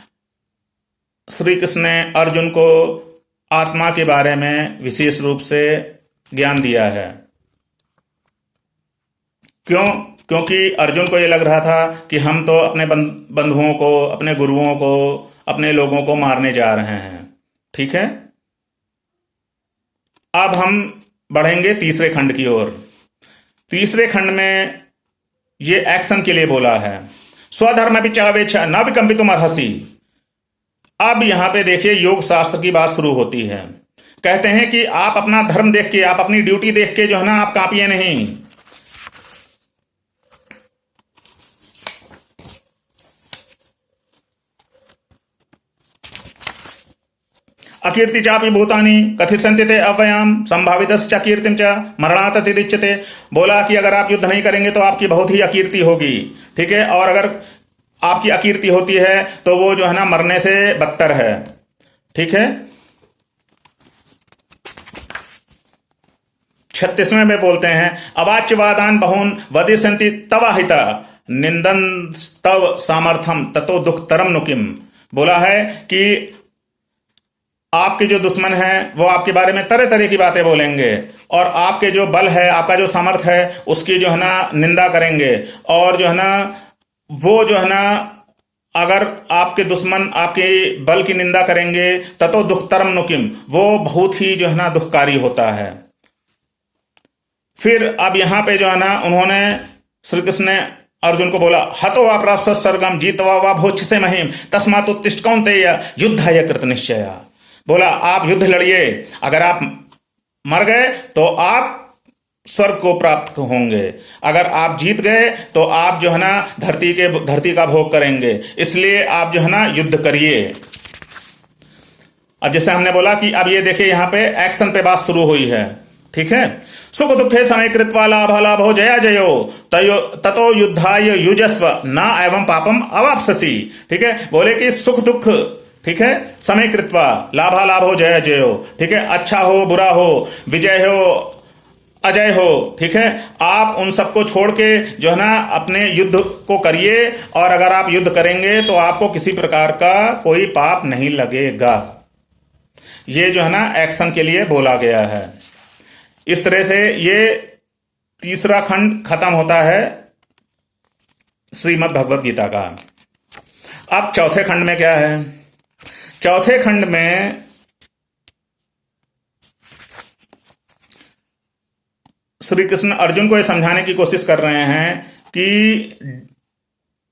S1: श्री कृष्ण ने अर्जुन को आत्मा के बारे में विशेष रूप से ज्ञान दिया है। क्योंकि अर्जुन को ये लग रहा था कि हम तो अपने बंधुओं को, अपने गुरुओं को, अपने लोगों को मारने जा रहे हैं। ठीक है, अब हम बढ़ेंगे तीसरे खंड की ओर। तीसरे खंड में ये एक्शन के लिए बोला है, स्वधर्म पिचावेच्छा न विकंपितुम अर्हसि। अब यहां पे देखिए योग शास्त्र की बात शुरू होती है। कहते हैं कि आप अपना धर्म देख के, आप अपनी ड्यूटी देख के जो है ना आप कांपिए नहीं। अकीर्ति चापि भूतानि कथित ते अव्ययाम संभावितश्च कीर्तिम च मरणात् अतिरिच्यते। बोला कि अगर आप युद्ध नहीं करेंगे तो आपकी बहुत ही अकीर्ति होगी। ठीक है, और अगर आपकी अकीर्ति होती है तो वो जो है ना मरने से बदतर है। ठीक है, 36वें में बोलते हैं, अवाच्यवादान बहुन वदिष्यन्ति तवाहिता निंदन तव सामर्थ्यम ततो दुखतरम नुकिम। बोला है कि आपके जो दुश्मन हैं वो आपके बारे में तरह तरह की बातें बोलेंगे, और आपके जो बल है, आपका जो सामर्थ्य है उसकी जो है ना निंदा करेंगे, और जो है ना वो जो है ना अगर आपके दुश्मन आपके बल की निंदा करेंगे ततो दुखतरम नुकिम, वो बहुत ही जो है ना दुखकारी होता है। फिर अब यहां पे जो है ना उन्होंने श्री कृष्ण ने अर्जुन को बोला, हतो वा प्राप्त स्वर्गम जीतवा वा भोक्ष से महिम तस्मात् उत्तिष्ठ कौन्तेय युद्धाय कृत निश्चया। बोला आप युद्ध लड़िए, अगर आप मर गए तो आप स्वर्ग को प्राप्त होंगे, अगर आप जीत गए तो आप जो है ना धरती का भोग करेंगे, इसलिए आप जो है ना युद्ध करिए। अब जैसे हमने बोला कि अब ये देखिए यहां पे एक्शन पे बात शुरू हुई है, ठीक है। सुख दुखे समय कृत्वा लाभ लाभो जया जयो ततो युद्धाय युजस्व न एवं पापम अवाप्स्यसि, ठीक है। बोले कि सुख दुख, ठीक है, समय कृत्वा लाभा लाभो जया जयो, ठीक है, अच्छा हो बुरा हो, विजय हो अजय हो, ठीक है, आप उन सबको छोड़ के जो है ना अपने युद्ध को करिए, और अगर आप युद्ध करेंगे तो आपको किसी प्रकार का कोई पाप नहीं लगेगा। ये जो है ना एक्शन के लिए बोला गया है। इस तरह से ये तीसरा खंड खत्म होता है श्रीमद् भगवत गीता का। अब चौथे खंड में क्या है? चौथे खंड में श्री कृष्ण अर्जुन को यह समझाने की कोशिश कर रहे हैं कि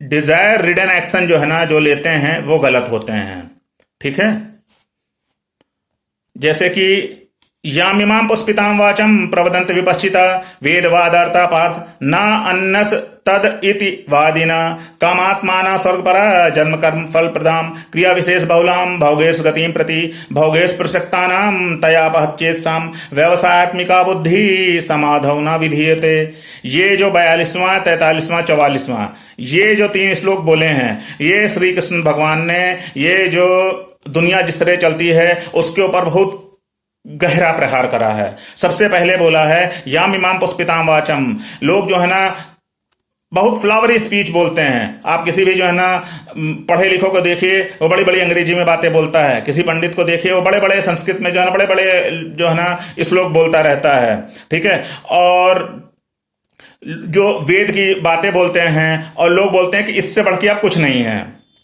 S1: डिजायर रिडन एक्शन जो है ना जो लेते हैं वो गलत होते हैं, ठीक है। जैसे कि यामिमां पुष्पितां वाचम प्रवदंत विपश्चिता वेदवादार्ता पार्थ न अन्नस तद इति वादिना कामात्माना स्वर्गपरा जन्म कर्म फल प्रदाम क्रिया विशेष बहुलाम भोगेश गतिम प्रति भोगेश प्रसक्तानाम तयापहच्चेत्साम व्यवसायत्मिका बुद्धि समाधौ न विधीयते। ये जो 42वां 43वां 44वां ये जो 3 श्लोक बोले हैं, ये श्री कृष्ण भगवान ने ये जो दुनिया जिस तरह चलती है उसके ऊपर बहुत गहरा प्रहार करा है। सबसे पहले बोला है याम इमाम पुष्पिताम वाचम, लोग जो है ना बहुत फ्लावरी स्पीच बोलते हैं। आप किसी भी जो है ना पढ़े लिखों को देखिए, वो बड़ी बड़ी अंग्रेजी में बातें बोलता है। किसी पंडित को देखिए, वो बड़े बड़े संस्कृत में जो है ना बड़े बड़े जो है ना श्लोक बोलता रहता है, ठीक है। और जो वेद की बातें बोलते हैं और लोग बोलते हैं कि इससे बढ़ के अब कुछ नहीं है,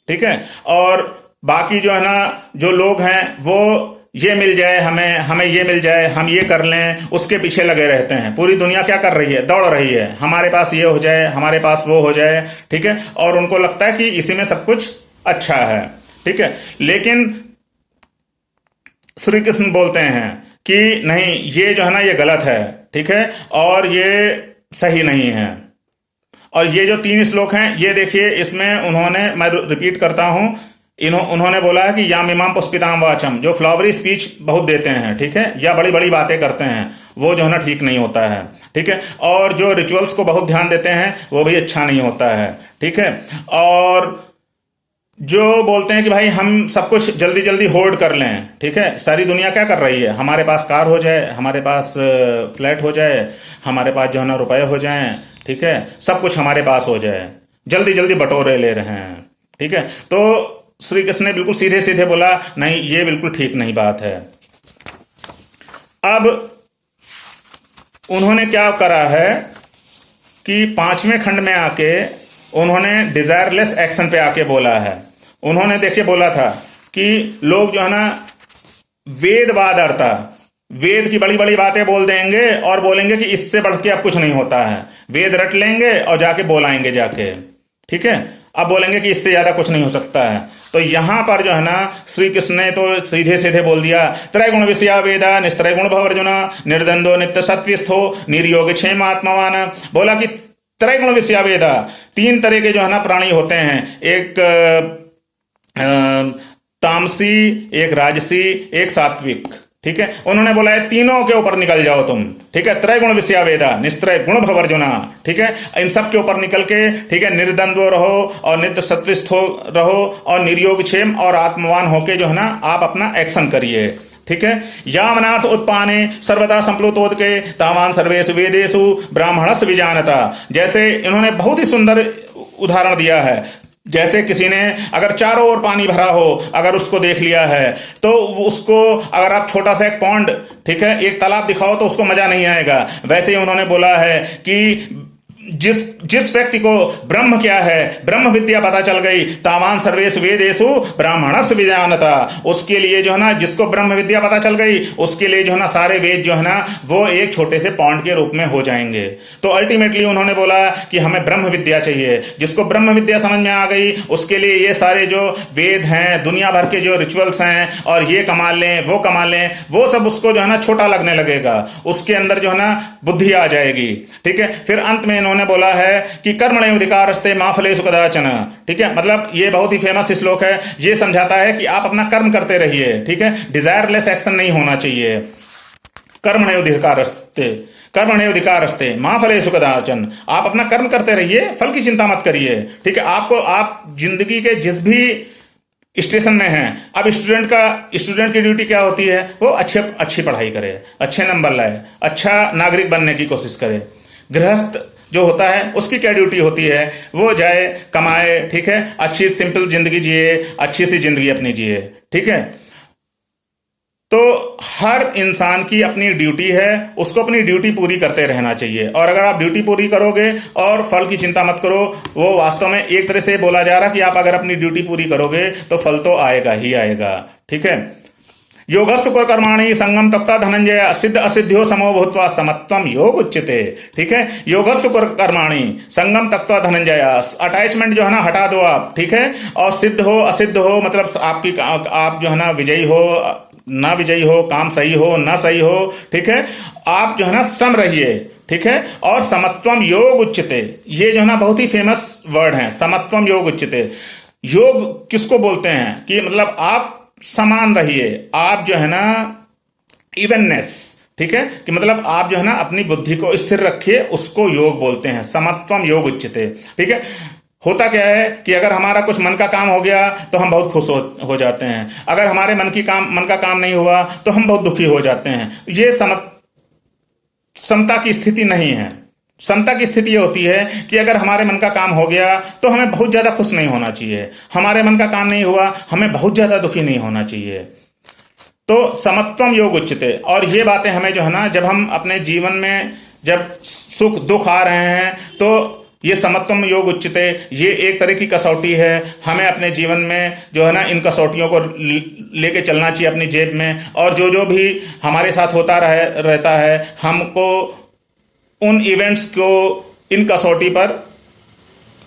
S1: ठीक है। और बाकी जो है ना जो लोग हैं वो ये मिल जाए हमें ये मिल जाए, हम ये कर लें, उसके पीछे लगे रहते हैं। पूरी दुनिया क्या कर रही है? दौड़ रही है, हमारे पास ये हो जाए, हमारे पास वो हो जाए, ठीक है। और उनको लगता है कि इसी में सब कुछ अच्छा है, ठीक है। लेकिन श्री कृष्ण बोलते हैं कि नहीं, ये जो है ना ये गलत है, ठीक है, और ये सही नहीं है। और ये जो 3 श्लोक हैं ये देखिए, इसमें उन्होंने, मैं रिपीट करता हूं, उन्होंने बोला है कि याम इमाम पुष्पिताम वाचम, जो फ्लावरी स्पीच बहुत देते हैं, ठीक है, या बड़ी बड़ी बातें करते हैं, वो जो है ना ठीक नहीं होता है, ठीक है। और जो रिचुअल्स को बहुत ध्यान देते हैं वो भी अच्छा नहीं होता है, ठीक है। और जो बोलते हैं कि भाई हम सब कुछ जल्दी जल्दी होल्ड कर लें, ठीक है। सारी दुनिया क्या कर रही है? हमारे पास कार हो जाए, हमारे पास फ्लैट हो जाए, हमारे पास जो है ना रुपए हो जाएं, ठीक है, सब कुछ हमारे पास हो जाए, जल्दी जल्दी बटोरे ले रहे हैं, ठीक है। तो श्री कृष्ण ने बिल्कुल सीधे सीधे बोला नहीं, ये बिल्कुल ठीक नहीं बात है। अब उन्होंने क्या करा है कि 5वें खंड में आके उन्होंने डिजायरलेस एक्शन पे आके बोला है। उन्होंने देखिए बोला था कि लोग जो है ना वेदवादार्ता, वेद की बड़ी बड़ी बातें बोल देंगे और बोलेंगे कि इससे बढ़ के अब कुछ नहीं होता है, वेद रट लेंगे और जाके बोलाएंगे जाके, ठीक है। अब बोलेंगे कि इससे ज्यादा कुछ नहीं हो सकता है। तो यहां पर जो है ना श्री कृष्ण ने तो सीधे सीधे बोल दिया, त्रैगुण विषया वेदा निस्त्रय गुण भव अर्जुन निर्द्वंदो नित्य सत्वस्थो निर्योग क्षेम आत्मवान। बोला कि त्रैगुण विषया वेदा, 3 तरह के जो है ना प्राणी होते हैं, एक तामसी, एक राजसी, एक सात्विक, ठीक है। उन्होंने बोला है तीनों के ऊपर निकल जाओ तुम, ठीक है। त्रैगुण विषया वेदा निस्त्रय गुण भव अर्जुना, ठीक है। इन सब के ऊपर निकल के, ठीक है, निर्द्वंद्व रहो और नित्य सत्वस्थ रहो और निर्योग क्षेम और आत्मवान होके जो है ना आप अपना एक्शन करिए, ठीक है। यावनार्थ उत्पाने सर्वदा संप्लुतोदके तावान सर्वेषु वेदेषु ब्राह्मणस्य विजानता। जैसे इन्होंने बहुत ही सुंदर उदाहरण दिया है। जैसे किसी ने अगर चारों ओर पानी भरा हो, अगर उसको देख लिया है तो उसको, अगर आप छोटा सा एक पॉन्ड, ठीक है, एक तालाब दिखाओ तो उसको मजा नहीं आएगा। वैसे ही उन्होंने बोला है कि जिस व्यक्ति को ब्रह्म क्या है, ब्रह्म विद्या पता चल गई, तावान सर्वेश वेदेशु ब्राह्मणस विजानता, उसके लिए जो है ना, जिसको ब्रह्म विद्या पता चल गई, उसके लिए जो है ना सारे वेद जो है ना वो एक छोटे से पॉइंट के रूप में हो जाएंगे। तो अल्टीमेटली उन्होंने बोला कि हमें ब्रह्म विद्या चाहिए। जिसको ब्रह्म विद्या समझ में आ गई उसके लिए ये सारे जो वेद हैं, दुनिया भर के जो रिचुअल्स हैं, और ये कमा लें वो कमा लें, वो सब उसको जो है ना छोटा लगने लगेगा, उसके अंदर जो है ना बुद्धि आ जाएगी। ठीक है, फिर अंत में इन्होंने बोला है कि कर्मणि अधिकारस्ते मा फलेषु कदाचन। ठीक है, मतलब ये बहुत ही फेमस श्लोक है, ये समझाता है कि आप अपना कर्म करते रहिए। ठीक है, डिजायरलेस एक्शन नहीं होना चाहिए। कर्मणि अधिकारस्ते मा फलेषु कदाचन, आप अपना कर्म करते रहिए, फल की चिंता मत करिए। ठीक है, आप जिंदगी के जिस भी स्टेशन में हैं, अब स्टूडेंट की ड्यूटी क्या होती है, वो अच्छी पढ़ाई करे, अच्छे नंबर लाए, अच्छा नागरिक बनने की कोशिश करे। गृहस्थ जो होता है उसकी क्या ड्यूटी होती है, वो जाए कमाए, ठीक है, अच्छी सिंपल जिंदगी जिए, अच्छी सी जिंदगी अपनी जिए। ठीक है, तो हर इंसान की अपनी ड्यूटी है, उसको अपनी ड्यूटी पूरी करते रहना चाहिए। और अगर आप ड्यूटी पूरी करोगे और फल की चिंता मत करो, वो वास्तव में एक तरह से बोला जा रहा कि आप अगर अपनी ड्यूटी पूरी करोगे तो फल तो आएगा ही आएगा। ठीक है, योगस्तु कर्माणि संगम तप्ता धनंजय असिद्ध असिद्ध्यो समो भूत्वा समत्वम योग उच्यते। ठीक है, योगस्तु कर्माणि संगम तप्ता धनंजय, अटैचमेंट जो है ना हटा दो आप। ठीक है, और सिद्ध हो असिद्ध हो, मतलब आप जो है ना विजयी हो ना विजयी हो, काम सही हो ना सही हो। ठीक है, आप जो है ना सम रहिए। ठीक है, और समत्वम योग उच्यते, ये जो है ना बहुत ही फेमस वर्ड है, समत्वम योग उच्यते। योग किसको बोलते हैं कि मतलब आप समान रहिए, आप जो है ना इवननेस। ठीक है, कि मतलब आप जो है ना अपनी बुद्धि को स्थिर रखिए, उसको योग बोलते हैं, समत्वम योग उच्यते। ठीक है, होता क्या है कि अगर हमारा कुछ मन का काम हो गया तो हम बहुत खुश हो जाते हैं, अगर हमारे मन का काम नहीं हुआ तो हम बहुत दुखी हो जाते हैं। ये समता की स्थिति नहीं है। समता की स्थिति ये होती है कि अगर हमारे मन का काम हो गया तो हमें बहुत ज्यादा खुश नहीं होना चाहिए, हमारे मन का काम नहीं हुआ हमें बहुत ज्यादा दुखी नहीं होना चाहिए। तो समत्वम योग उच्यते। और ये बातें हमें जो है ना, जब हम अपने जीवन में जब सुख दुख आ रहे हैं तो ये समत्वम योग उच्यते, ये एक तरह की कसौटी है। हमें अपने जीवन में जो है ना इन कसौटियों को लेके चलना चाहिए अपनी जेब में, और जो भी हमारे साथ होता रहता है हमको उन इवेंट्स को इन कसौटी पर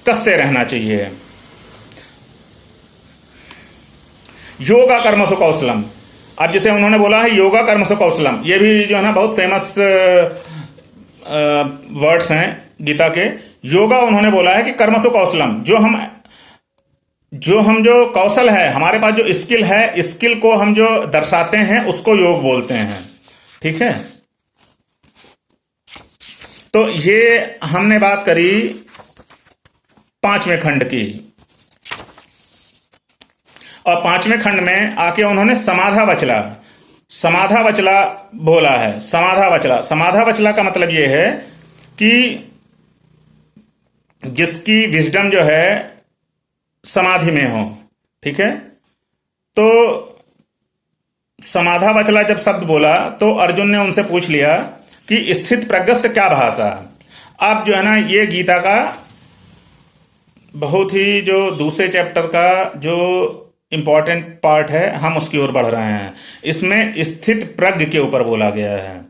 S1: कसते रहना चाहिए। योगा कर्मसु कौशलम, अब जैसे उन्होंने बोला है योगा कर्मसु कौशलम, ये भी जो है ना बहुत फेमस वर्ड्स हैं गीता के। योगा उन्होंने बोला है कि कर्मसु कौशलम, जो कौशल है, हमारे पास जो स्किल है, स्किल को हम जो दर्शाते हैं उसको योग बोलते हैं। ठीक है, तो ये हमने बात करी 5वें खंड की, और 5वें खंड में आके उन्होंने समाधा वचला बोला है। समाधा वचला का मतलब ये है कि जिसकी विजडम जो है समाधि में हो। ठीक है, तो समाधा वचला जब शब्द बोला तो अर्जुन ने उनसे पूछ लिया कि स्थित प्रज्ञ से क्या भाषा। अब जो है ना ये गीता का बहुत ही जो दूसरे चैप्टर का जो इंपॉर्टेंट पार्ट है, हम उसकी ओर बढ़ रहे हैं। इसमें स्थित प्रज्ञ के ऊपर बोला गया है।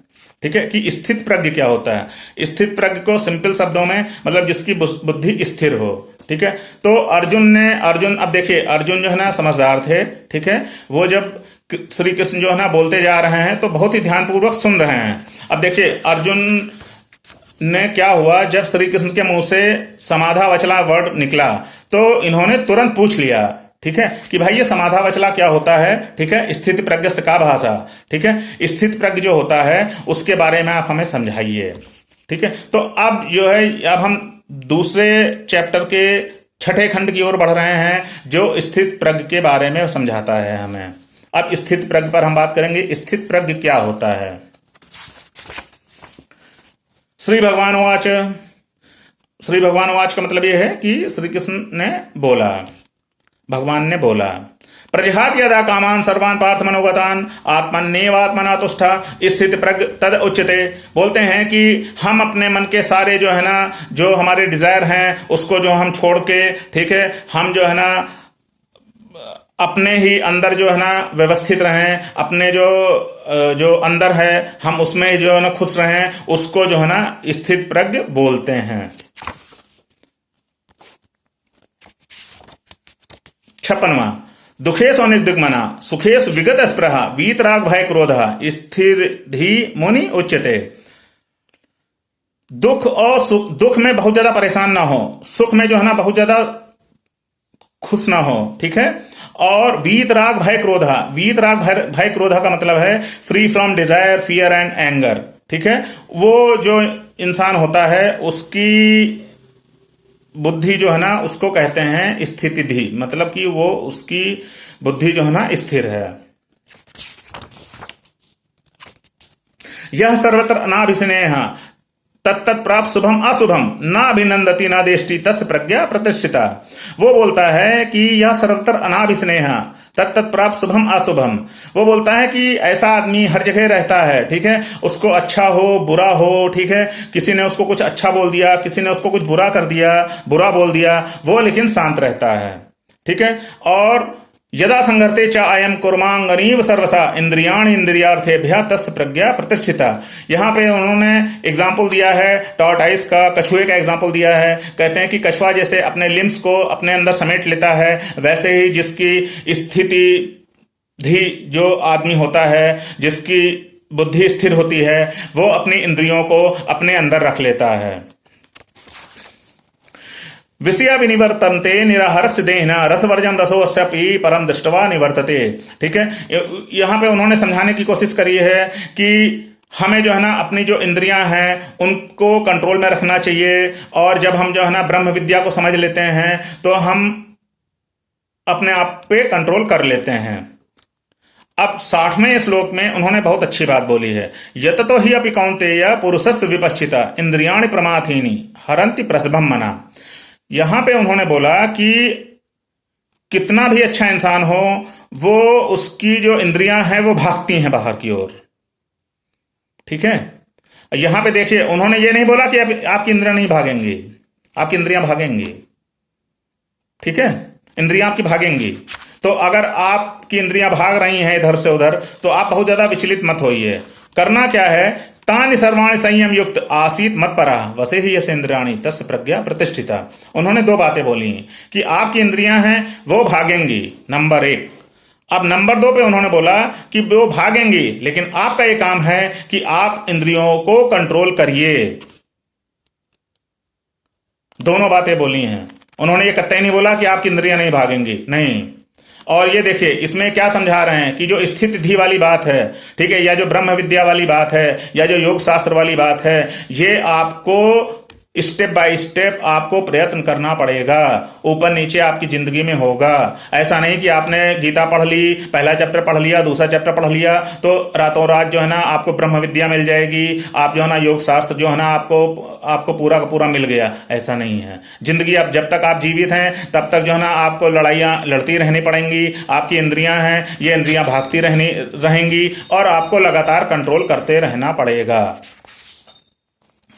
S1: ठीक है, कि स्थित प्रज्ञ क्या होता है। स्थित प्रज्ञ को सिंपल शब्दों में मतलब जिसकी बुद्धि स्थिर हो। ठीक है, तो अर्जुन अब देखिए, अर्जुन जो है ना समझदार थे। ठीक है, वो जब श्री कृष्ण जो है ना बोलते जा रहे हैं तो बहुत ही ध्यानपूर्वक सुन रहे हैं। अब देखिए अर्जुन ने क्या हुआ, जब श्री कृष्ण के मुंह से समाधा वचला वर्ड निकला तो इन्होंने तुरंत पूछ लिया। ठीक है, कि भाई ये समाधा वचला क्या होता है। ठीक है, स्थित प्रज्ञ से का भाषा। ठीक है, स्थित प्रज्ञ जो होता है उसके बारे में आप हमें समझाइए। ठीक है, तो अब जो है अब हम दूसरे चैप्टर के 6ठे खंड की ओर बढ़ रहे हैं जो स्थित प्रज्ञ के बारे में समझाता है हमें। अब स्थित प्रज्ञ पर हम बात करेंगे, स्थित प्रज्ञ क्या होता है। श्री भगवान वाच का मतलब यह है कि श्री कृष्ण ने बोला, भगवान ने बोला। प्रजहात यदा कामान सर्वान पार्थ मनोगतान आत्मन्येवात्मना तुष्टा स्थित प्रज्ञ तद उच्यते। बोलते हैं कि हम अपने मन के सारे जो है ना, जो हमारे डिजायर हैं उसको जो हम छोड़ के, ठीक है, हम जो है ना अपने ही अंदर जो है ना व्यवस्थित रहें, अपने जो अंदर है हम उसमें जो है ना खुश रहें, उसको जो है ना स्थित प्रज्ञ बोलते हैं। 56वां दुखेशु अनिर्दिग्मना सुखेशु विगत स्पृहा वीतराग भय क्रोध स्थिर धी मुनि उच्यते। दुख और सुख, दुख में बहुत ज्यादा परेशान ना हो, सुख में जो है ना बहुत ज्यादा खुश ना हो, ठीक है। और वीतराग भय क्रोधा, वीतराग भय क्रोधा का मतलब है free from Dzire fear and anger, ठीक है। वो जो इंसान होता है उसकी बुद्धि जो है ना उसको कहते हैं स्थितिधि, मतलब कि वो उसकी बुद्धि जो है ना स्थिर है। यह सर्वत्र अनाभिस्नेह तत्त प्राप्त शुभम अशुभम न अभिनंदती न देष्टि तस् प्रज्ञा प्रतिष्ठिता। वो बोलता है कि यह सर्वत्र अनाभिस्नेह तत्त प्राप्त शुभम अशुभम। वो बोलता है कि ऐसा आदमी हर जगह रहता है, ठीक है, उसको अच्छा हो बुरा हो, ठीक है, किसी ने उसको कुछ अच्छा बोल दिया, किसी ने उसको कुछ बुरा कर दिया, बुरा बोल दिया, वो लेकिन शांत रहता है, ठीक है। और यदा संघर्ते च अयम कुर्मांगनीव सर्वसा इंद्रियाण इंद्रियार्थेभ्यः तस्य प्रज्ञा प्रतिष्ठिता। यहाँ पे उन्होंने एग्जाम्पल दिया है टॉर्टाइस का, कछुए का एग्जाम्पल दिया है। कहते हैं कि कछुआ जैसे अपने लिम्स को अपने अंदर समेट लेता है, वैसे ही जिसकी स्थिति धी जो आदमी होता है, जिसकी बुद्धि स्थिर होती है, वो अपनी इंद्रियों को अपने अंदर रख लेता है। विषया विनिवर्तनते निराहरस्य देहिना रसवर्जम रसोऽस्यापि परम दृष्टवा निवर्तते। ठीक है, यहां पे उन्होंने समझाने की कोशिश करी है कि हमें जो है ना अपनी जो इंद्रियां हैं उनको कंट्रोल में रखना चाहिए, और जब हम जो है ना ब्रह्म विद्या को समझ लेते हैं तो हम अपने आप पे कंट्रोल कर लेते हैं। अब 60वें श्लोक में उन्होंने बहुत अच्छी बात बोली है। यततो ही अपि कौन्तेय पुरुषस्य विपश्चिता इंद्रियाणि प्रमाथीनि हरन्ति प्रसभम मना। यहां पे उन्होंने बोला कि कितना भी अच्छा इंसान हो, वो उसकी जो इंद्रियां हैं वो भागती हैं बाहर की ओर। ठीक है, यहां पे देखिए उन्होंने ये नहीं बोला कि आपकी इंद्रियां नहीं भागेंगी, आपकी इंद्रियां भागेंगी। ठीक है, इंद्रियां आपकी भागेंगी। तो अगर आपकी इंद्रियां भाग रही हैं इधर से उधर, तो आप बहुत ज्यादा विचलित मत होइए। करना क्या है, तानि सर्वाणि संयम युक्त आसीत मत परा वसे ही यस इंद्रियाणि तस्य प्रज्ञा प्रतिष्ठिता। उन्होंने दो बातें बोली कि आपकी इंद्रियां हैं वो भागेंगी, नंबर 1। अब नंबर 2 पे उन्होंने बोला कि वो भागेंगी, लेकिन आपका ये काम है कि आप इंद्रियों को कंट्रोल करिए। दोनों बातें बोली हैं उन्होंने। ये कतई नहीं बोला कि आपकी इंद्रियां नहीं भागेंगी, नहीं। और ये देखिए इसमें क्या समझा रहे हैं कि जो स्थित धी वाली बात है, ठीक है, या जो ब्रह्म विद्या वाली बात है, या जो योग शास्त्र वाली बात है, ये आपको स्टेप बाय स्टेप आपको प्रयत्न करना पड़ेगा। ऊपर नीचे आपकी जिंदगी में होगा। ऐसा नहीं कि आपने गीता पढ़ ली, पहला चैप्टर पढ़ लिया, दूसरा चैप्टर पढ़ लिया, तो रातों रात जो है ना आपको ब्रह्म विद्या मिल जाएगी, आप जो है ना योग शास्त्र जो है ना आपको पूरा का पूरा मिल गया। ऐसा नहीं है। जिंदगी अब जब तक आप जीवित हैं तब तक जो है ना आपको लड़ाइयाँ लड़ती रहनी पड़ेंगी। आपकी इंद्रियां हैं, ये इंद्रियां भागती रहेंगी और आपको लगातार कंट्रोल करते रहना पड़ेगा।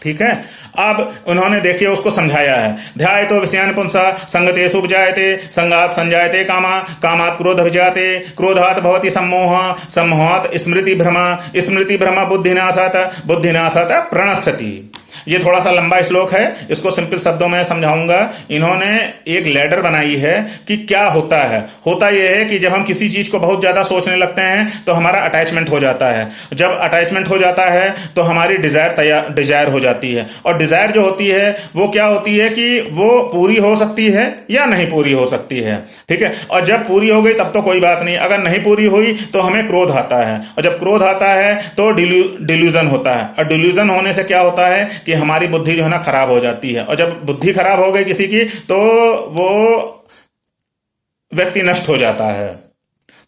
S1: ठीक है, अब उन्होंने देखिए उसको समझाया है। ध्यायतो विषयान् पुंसा संगतेषु उपजायते संगात् संजायते कामा कामात् क्रोध विजायते क्रोधात् भवति सम्मोह सम्मोहात् स्मृति भ्रम बुद्धिनाशात् बुद्धिनाशात् प्रणश्यति। ये थोड़ा सा लंबा श्लोक है, इसको सिंपल शब्दों में समझाऊंगा। इन्होंने एक लैडर बनाई है कि क्या होता है। होता यह है कि जब हम किसी चीज को बहुत ज्यादा सोचने लगते हैं तो हमारा अटैचमेंट हो जाता है। जब अटैचमेंट हो जाता है तो हमारी डिजायर हो जाती है। और डिजायर जो होती है वो क्या होती है कि वो पूरी हो सकती है या नहीं पूरी हो सकती है। ठीक है, और जब पूरी हो गई तब तो कोई बात नहीं, अगर नहीं पूरी हुई तो हमें क्रोध आता है, और जब क्रोध आता है तो डिल्यूजन होता है। और डिल्यूजन होने से क्या होता है कि हमारी बुद्धि जो है ना खराब हो जाती है। और जब बुद्धि खराब हो गई किसी की तो वो व्यक्ति नष्ट हो जाता है।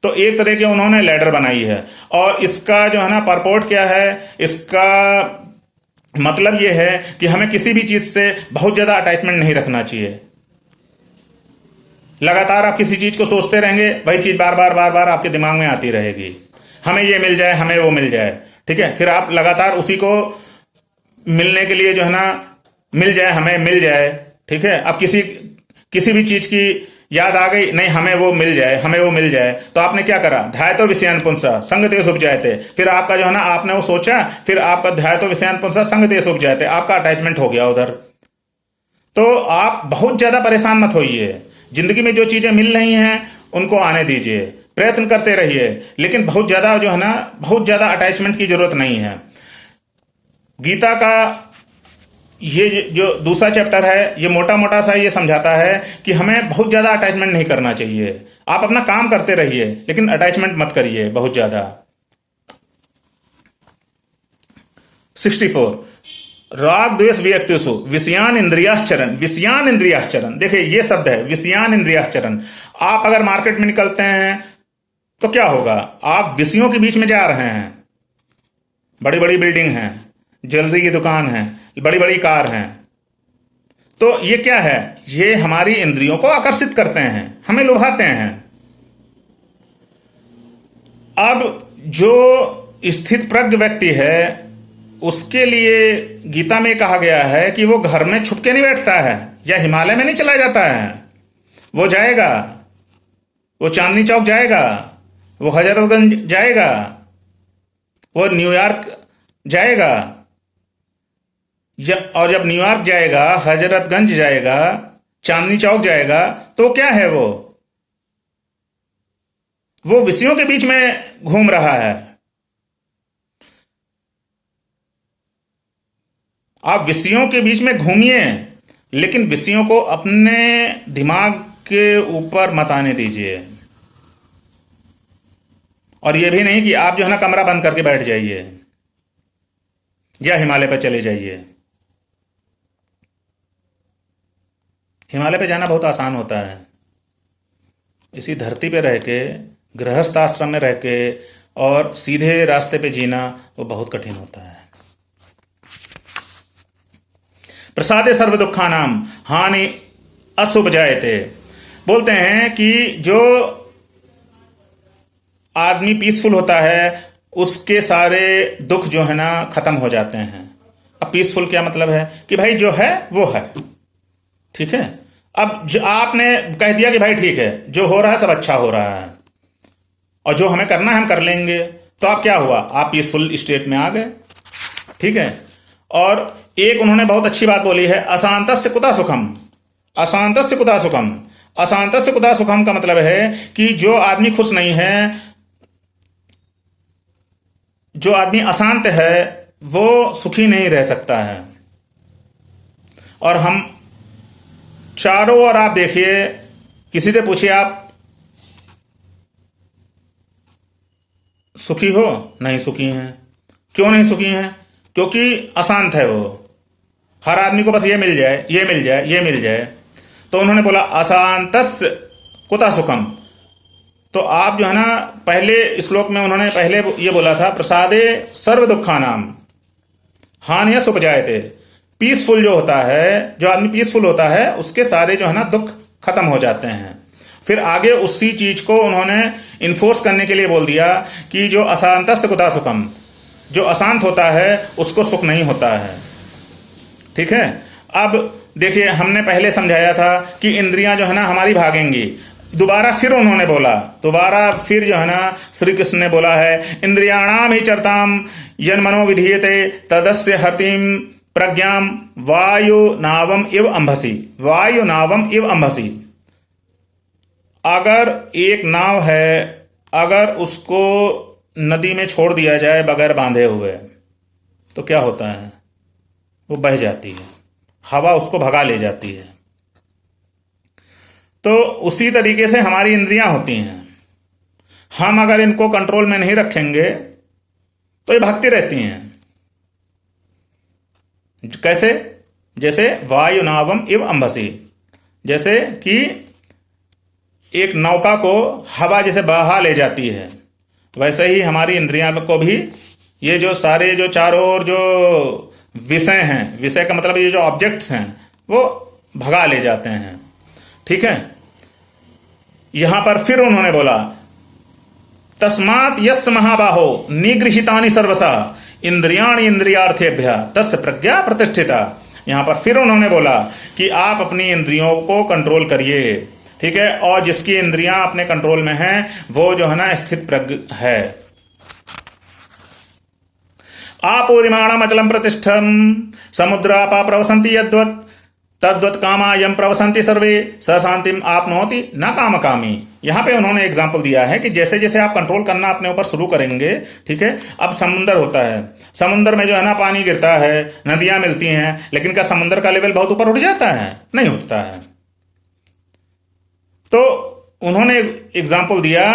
S1: तो एक तरह के उन्होंने लैडर बनाई है। और इसका जो है ना परपोर्ट क्या है, इसका मतलब यह है कि हमें किसी भी चीज से बहुत ज्यादा अटैचमेंट नहीं रखना चाहिए। लगातार आप किसी चीज को सोचते रहेंगे, वही चीज बार बार बार बार आपके दिमाग में आती रहेगी, हमें ये मिल जाए, हमें वो मिल जाए। ठीक है, फिर आप लगातार उसी को मिलने के लिए जो है ना, मिल जाए, हमें मिल जाए। ठीक है, अब किसी भी चीज की याद आ गई, नहीं हमें वो मिल जाए, हमें वो मिल जाए, तो आपने क्या करा, ध्यायतो विषयान पुंसा संगते सुख जायते। फिर आपका जो है ना, आपने वो सोचा, फिर आपका ध्यायतो विषयान पुंसा संगते सुख जायते, आपका अटैचमेंट हो गया उधर। तो आप बहुत ज्यादा परेशान मत होइए, जिंदगी में जो चीजें मिल रही हैं उनको आने दीजिए, प्रयत्न करते रहिए, लेकिन बहुत ज्यादा जो है ना, बहुत ज्यादा अटैचमेंट की जरूरत नहीं है। गीता का ये जो दूसरा चैप्टर है, ये मोटा मोटा सा ये समझाता है कि हमें बहुत ज्यादा अटैचमेंट नहीं करना चाहिए। आप अपना काम करते रहिए, लेकिन अटैचमेंट मत करिए बहुत ज्यादा। 64 राग द्वेष वियक्तिषु विषयान इंद्रियाश्चरण। विषयान इंद्रियाश्चरण, देखिए ये शब्द है विषयान इंद्रियाश्चरण। आप अगर मार्केट में निकलते हैं तो क्या होगा, आप विषयों के बीच में जा रहे हैं, बड़ी बड़ी बिल्डिंग हैं, ज्वेलरी की दुकान है, बड़ी बड़ी कार हैं, तो ये क्या है, ये हमारी इंद्रियों को आकर्षित करते हैं, हमें लुभाते हैं। अब जो स्थित प्रज्ञ व्यक्ति है, उसके लिए गीता में कहा गया है कि वो घर में छुप के नहीं बैठता है, या हिमालय में नहीं चला जाता है, वो जाएगा, वो चांदनी चौक जाएगा, वो हजरतगंज जाएगा, वो न्यूयॉर्क जाएगा, और जब न्यूयॉर्क जाएगा, हजरतगंज जाएगा, चांदनी चौक जाएगा, तो क्या है, वो विषयों के बीच में घूम रहा है। आप विषयों के बीच में घूमिए, लेकिन विषयों को अपने दिमाग के ऊपर मत आने दीजिए। और यह भी नहीं कि आप जो है ना कमरा बंद करके बैठ जाइए या हिमालय पर चले जाइए। हिमालय पे जाना बहुत आसान होता है, इसी धरती पे रह के, गृहस्थ आश्रम में रह के और सीधे रास्ते पे जीना वो बहुत कठिन होता है। प्रसादे सर्व दुखानाम हानि अशुभ जायते। बोलते हैं कि जो आदमी पीसफुल होता है, उसके सारे दुख जो है ना खत्म हो जाते हैं। अब पीसफुल क्या मतलब है कि भाई जो है वो है, ठीक है। अब आपने कह दिया कि भाई ठीक है, जो हो रहा है सब अच्छा हो रहा है, और जो हमें करना है हम कर लेंगे, तो आप क्या हुआ, आप पीसफुल स्टेट में आ गए, ठीक है। और एक उन्होंने बहुत अच्छी बात बोली है, अशांतस्य कुतः सुखम। अशांतस्य कुतः सुखम, अशांतस्य कुतः सुखम का मतलब है कि जो आदमी खुश नहीं है, जो आदमी अशांत है, वो सुखी नहीं रह सकता है। और हम चारों ओर आप देखिए, किसी से पूछिए आप सुखी हो, नहीं सुखी हैं। क्यों नहीं सुखी हैं? क्योंकि अशांत है वो। हर आदमी को बस ये मिल जाए, ये मिल जाए, ये मिल जाए। तो उन्होंने बोला अशांतस्य कुतः सुखम। तो आप जो है ना, पहले श्लोक में उन्होंने पहले ये बोला था, प्रसादे सर्व दुखानाम हानि सुख जायते। पीसफुल जो होता है, जो आदमी पीसफुल होता है, उसके सारे जो है ना दुख खत्म हो जाते हैं। फिर आगे उसी चीज को उन्होंने इन्फोर्स करने के लिए बोल दिया कि जो अशांतस्य कुतः सुखम, जो अशांत होता है उसको सुख नहीं होता है, ठीक है। अब देखिए, हमने पहले समझाया था कि इंद्रियां जो है ना हमारी भागेंगी। दोबारा फिर उन्होंने बोला, दोबारा फिर जो है ना श्री कृष्ण ने बोला है, इंद्रियाणाम ही चरताम यन मनो विधीयते तदस्य हतिम प्रज्ञाम वायु नावम इव अंभसी। वायु नावम इव अंभसी। अगर एक नाव है, अगर उसको नदी में छोड़ दिया जाए बगैर बांधे हुए, तो क्या होता है, वो बह जाती है, हवा उसको भगा ले जाती है। तो उसी तरीके से हमारी इंद्रियां होती हैं। हम अगर इनको कंट्रोल में नहीं रखेंगे तो ये भागती रहती हैं। कैसे? जैसे वायु नावम इव अंभसी, जैसे कि एक नौका को हवा जैसे बहा ले जाती है, वैसे ही हमारी इंद्रियां को भी ये जो सारे जो चारों ओर जो विषय हैं, विषय का मतलब ये जो ऑब्जेक्ट्स हैं, वो भगा ले जाते हैं, ठीक है। यहां पर फिर उन्होंने बोला तस्मात् यस्य महाबाहो निगृहीतानि सर्वसा इंद्रियाणि इंद्रियार्थेभ्य तस्य प्रज्ञा प्रतिष्ठिता। यहां पर फिर उन्होंने बोला कि आप अपनी इंद्रियों को कंट्रोल करिए, ठीक है, और जिसकी इंद्रियां अपने कंट्रोल में हैं वो जो है ना स्थित प्रज्ञ है। आपूरिमाणम अचलम प्रतिष्ठम समुद्रापा प्रवसंति यद्वत् तद्वत् कामा यम प्रवसंति सर्वे स शांतिम आपनोति न काम कामी। यहां पे उन्होंने एग्जाम्पल दिया है कि जैसे जैसे आप कंट्रोल करना अपने ऊपर शुरू करेंगे, ठीक है, अब समुंदर होता है, समुंदर में जो है ना पानी गिरता है, नदियां मिलती हैं, लेकिन क्या समुंदर का लेवल बहुत ऊपर उठ जाता है? नहीं उठता है। तो उन्होंने एग्जाम्पल दिया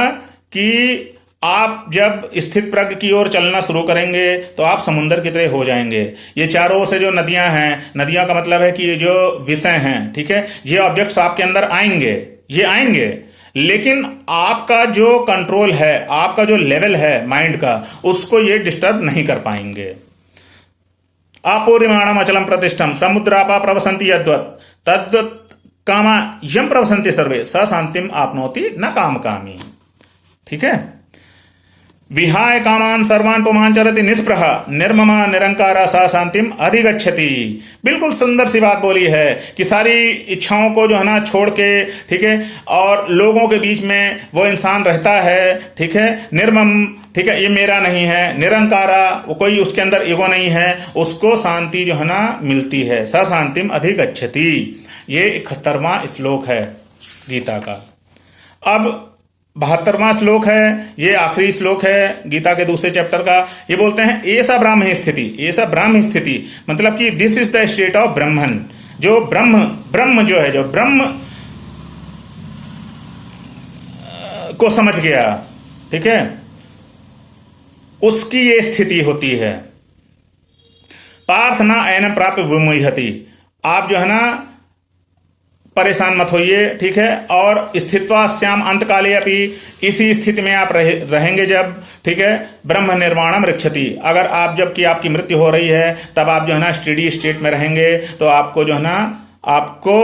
S1: कि आप जब स्थित प्रज्ञ की ओर चलना शुरू करेंगे तो आप समुंदर की तरह हो जाएंगे। ये चारों ओर से जो नदियां हैं, नदियां का मतलब है कि ये जो विषय हैं, ठीक है, ये ऑब्जेक्ट्स आपके अंदर आएंगे, ये आएंगे, लेकिन आपका जो कंट्रोल है, आपका जो लेवल है माइंड का, उसको ये डिस्टर्ब नहीं कर पाएंगे। आपूर्यमाणम अचलम प्रतिष्ठम समुद्रापा प्रवसंति यद्वत् तद्वत् कामा यम प्रवसंति सर्वे स शांतिम आपनोति न काम कामी। ठीक है, विहाय कामान सर्वान पुमान चरति निष्प्रह निर्ममा निरंकारा सा शांतिम अधिगच्छति। बिल्कुल सुंदर सी बात बोली है कि सारी इच्छाओं को जो है ना छोड़ के, ठीक है, और लोगों के बीच में वो इंसान रहता है, ठीक है, निर्मम, ठीक है, ये मेरा नहीं है, निरंकारा, वो कोई उसके अंदर ईगो नहीं है, उसको शांति जो है ना मिलती है। सा शांतिम अधिगच्छति, ये 71वां श्लोक है गीता का। अब 72वां श्लोक है, ये आखिरी श्लोक है गीता के दूसरे चैप्टर का। ये बोलते हैं ऐसा ब्राह्मी स्थिति, ऐसा ब्राह्मी स्थिति मतलब कि this is the state of Brahman. जो ब्रह्म जो है, जो ब्रह्म को समझ गया, ठीक है, उसकी ये स्थिति होती है। पार्थ ना एनम प्राप्त विमुह्यति, आप जो है ना परेशान मत होइए, ठीक है, और स्थित्वास्याम अंतकाले अपि, इसी स्थिति में आप रहेंगे जब, ठीक है, ब्रह्म निर्वाणम रक्षति, अगर आप जबकि आपकी मृत्यु हो रही है तब आप जो है ना स्टेडी स्टेट में रहेंगे, तो आपको जो है ना, आपको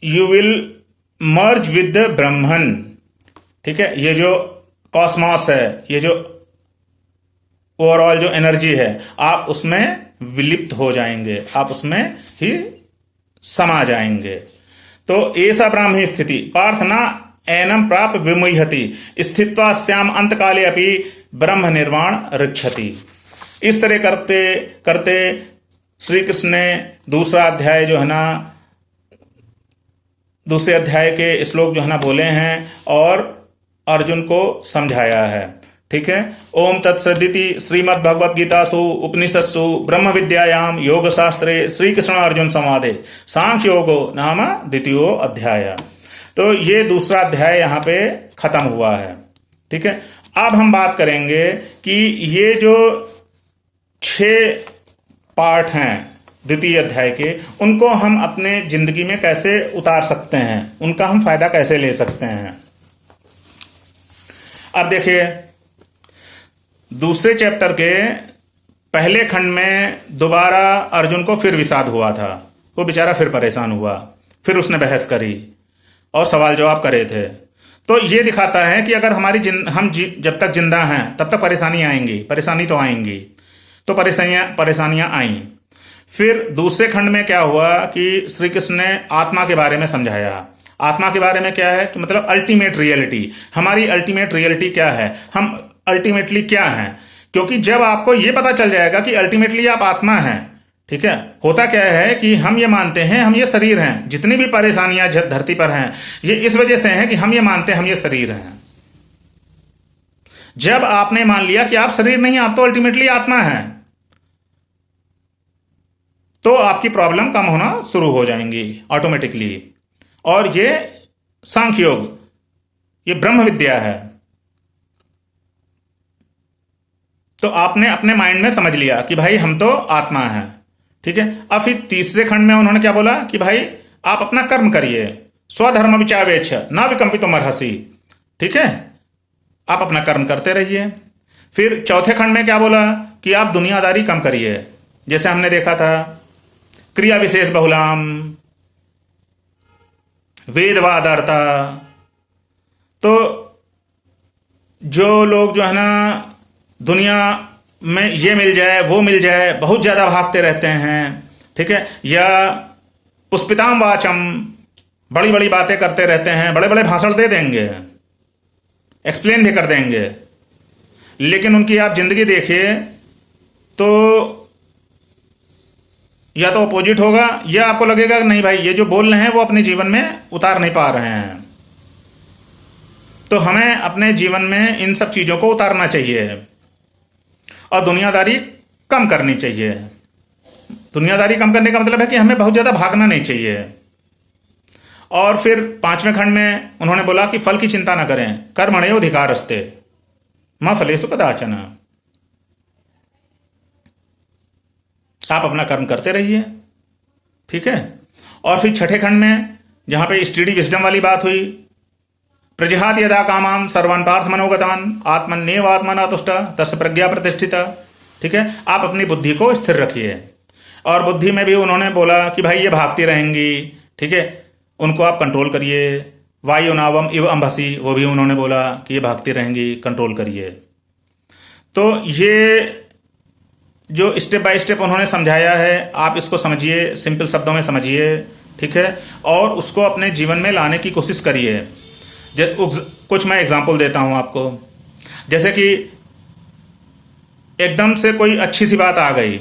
S1: you will merge with the Brahman, ठीक है, ये जो कॉस्मॉस है, ये जो ओवरऑल जो एनर्जी है, आप उसमें विलिप्त हो जाएंगे, आप उसमें ही समा जाएंगे। तो ऐसा ब्राह्मी स्थिति पार्थ न एनम प्राप्त विमुह्यति स्थित्वास्याम अंतकाले अपि ब्रह्म निर्वाण रक्षति। इस तरह करते करते श्री कृष्ण ने दूसरा अध्याय जो है ना, दूसरे अध्याय के श्लोक जो है ना बोले हैं और अर्जुन को समझाया है। ठीक है, ओम तत्सदिति श्रीमद् भगवद गीतासु उपनिषत्सु ब्रह्म विद्यायाम योग शास्त्रे श्री कृष्ण अर्जुन संवादे सांख्य योगो नाम द्वितीयो अध्याय। तो ये दूसरा अध्याय यहाँ पे खत्म हुआ है। ठीक है, अब हम बात करेंगे कि ये जो 6 पार्ट हैं द्वितीय अध्याय के, उनको हम अपने जिंदगी में कैसे उतार सकते हैं, उनका हम फायदा कैसे ले सकते हैं। अब देखिए, दूसरे चैप्टर के पहले खंड में दोबारा अर्जुन को फिर विषाद हुआ था, वो बेचारा फिर परेशान हुआ, फिर उसने बहस करी और सवाल जवाब करे थे। तो ये दिखाता है कि अगर जब तक जिंदा हैं तब तक परेशानी आएंगी, परेशानी तो आएंगी, तो परेशानियां आई। फिर दूसरे खंड में क्या हुआ कि श्री कृष्ण ने आत्मा के बारे में समझाया। आत्मा के बारे में क्या है कि मतलब अल्टीमेट रियलिटी, हमारी अल्टीमेट रियलिटी क्या है, हम अल्टीमेटली क्या है। क्योंकि जब आपको यह पता चल जाएगा कि अल्टीमेटली आप आत्मा हैं, ठीक है, होता क्या है कि हम ये मानते हैं हम ये शरीर हैं, जितनी भी परेशानियां धरती पर हैं ये इस वजह से हैं कि हम ये मानते हैं हम ये शरीर हैं। जब आपने मान लिया कि आप शरीर नहीं, आप तो अल्टीमेटली आत्मा हैं, तो आपकी प्रॉब्लम कम होना शुरू हो जाएंगी ऑटोमेटिकली। और ये सांख्य योग, ये ब्रह्म विद्या है। तो आपने अपने माइंड में समझ लिया कि भाई हम तो आत्मा हैं। ठीक है, अब फिर तीसरे खंड में उन्होंने क्या बोला कि भाई आप अपना कर्म करिए, स्वधर्म विचावेक्ष ना विकंपितुम अर्हसि। ठीक है, आप अपना कर्म करते रहिए। फिर चौथे खंड में क्या बोला कि आप दुनियादारी कम करिए, जैसे हमने देखा था क्रिया विशेष बहुलाम, वेदवादर्ता। तो जो लोग जो है ना दुनिया में ये मिल जाए वो मिल जाए बहुत ज्यादा भागते रहते हैं, ठीक है, या पुष्पिताम वाचम, बड़ी बड़ी बातें करते रहते हैं, बड़े बड़े भाषण दे देंगे, एक्सप्लेन भी कर देंगे, लेकिन उनकी आप जिंदगी देखिए तो या तो अपोजिट होगा या आपको लगेगा नहीं भाई ये जो बोल रहे हैं वो अपने जीवन में उतार नहीं पा रहे हैं। तो हमें अपने जीवन में इन सब चीजों को उतारना चाहिए और दुनियादारी कम करनी चाहिए। दुनियादारी कम करने का मतलब है कि हमें बहुत ज्यादा भागना नहीं चाहिए। और फिर 5वें खंड में उन्होंने बोला कि फल की चिंता ना करें, कर्मण्योऽधिकारस्ते मा फलेषु कदाचन। आप अपना कर्म करते रहिए, ठीक है। और फिर 6ठे खंड में जहां पे स्टडी विजडम वाली बात हुई, प्रजहाति यदा कामान सर्वान् पार्थ मनोगतान आत्मन्येव आत्मना तुष्ट तस्य प्रज्ञा प्रतिष्ठिता, ठीक है। आप अपनी बुद्धि को स्थिर रखिए। और बुद्धि में भी उन्होंने बोला कि भाई ये भागती रहेंगी, ठीक है, उनको आप कंट्रोल करिए। वायु नावम इव अंभसी, वो भी उन्होंने बोला कि ये भागती रहेंगी, कंट्रोल करिए। तो ये जो स्टेप बाय स्टेप उन्होंने समझाया है आप इसको समझिए, सिंपल शब्दों में समझिए, ठीक है, और उसको अपने जीवन में लाने की कोशिश करिए। कुछ मैं एग्जांपल देता हूं आपको। जैसे कि एकदम से कोई अच्छी सी बात आ गई,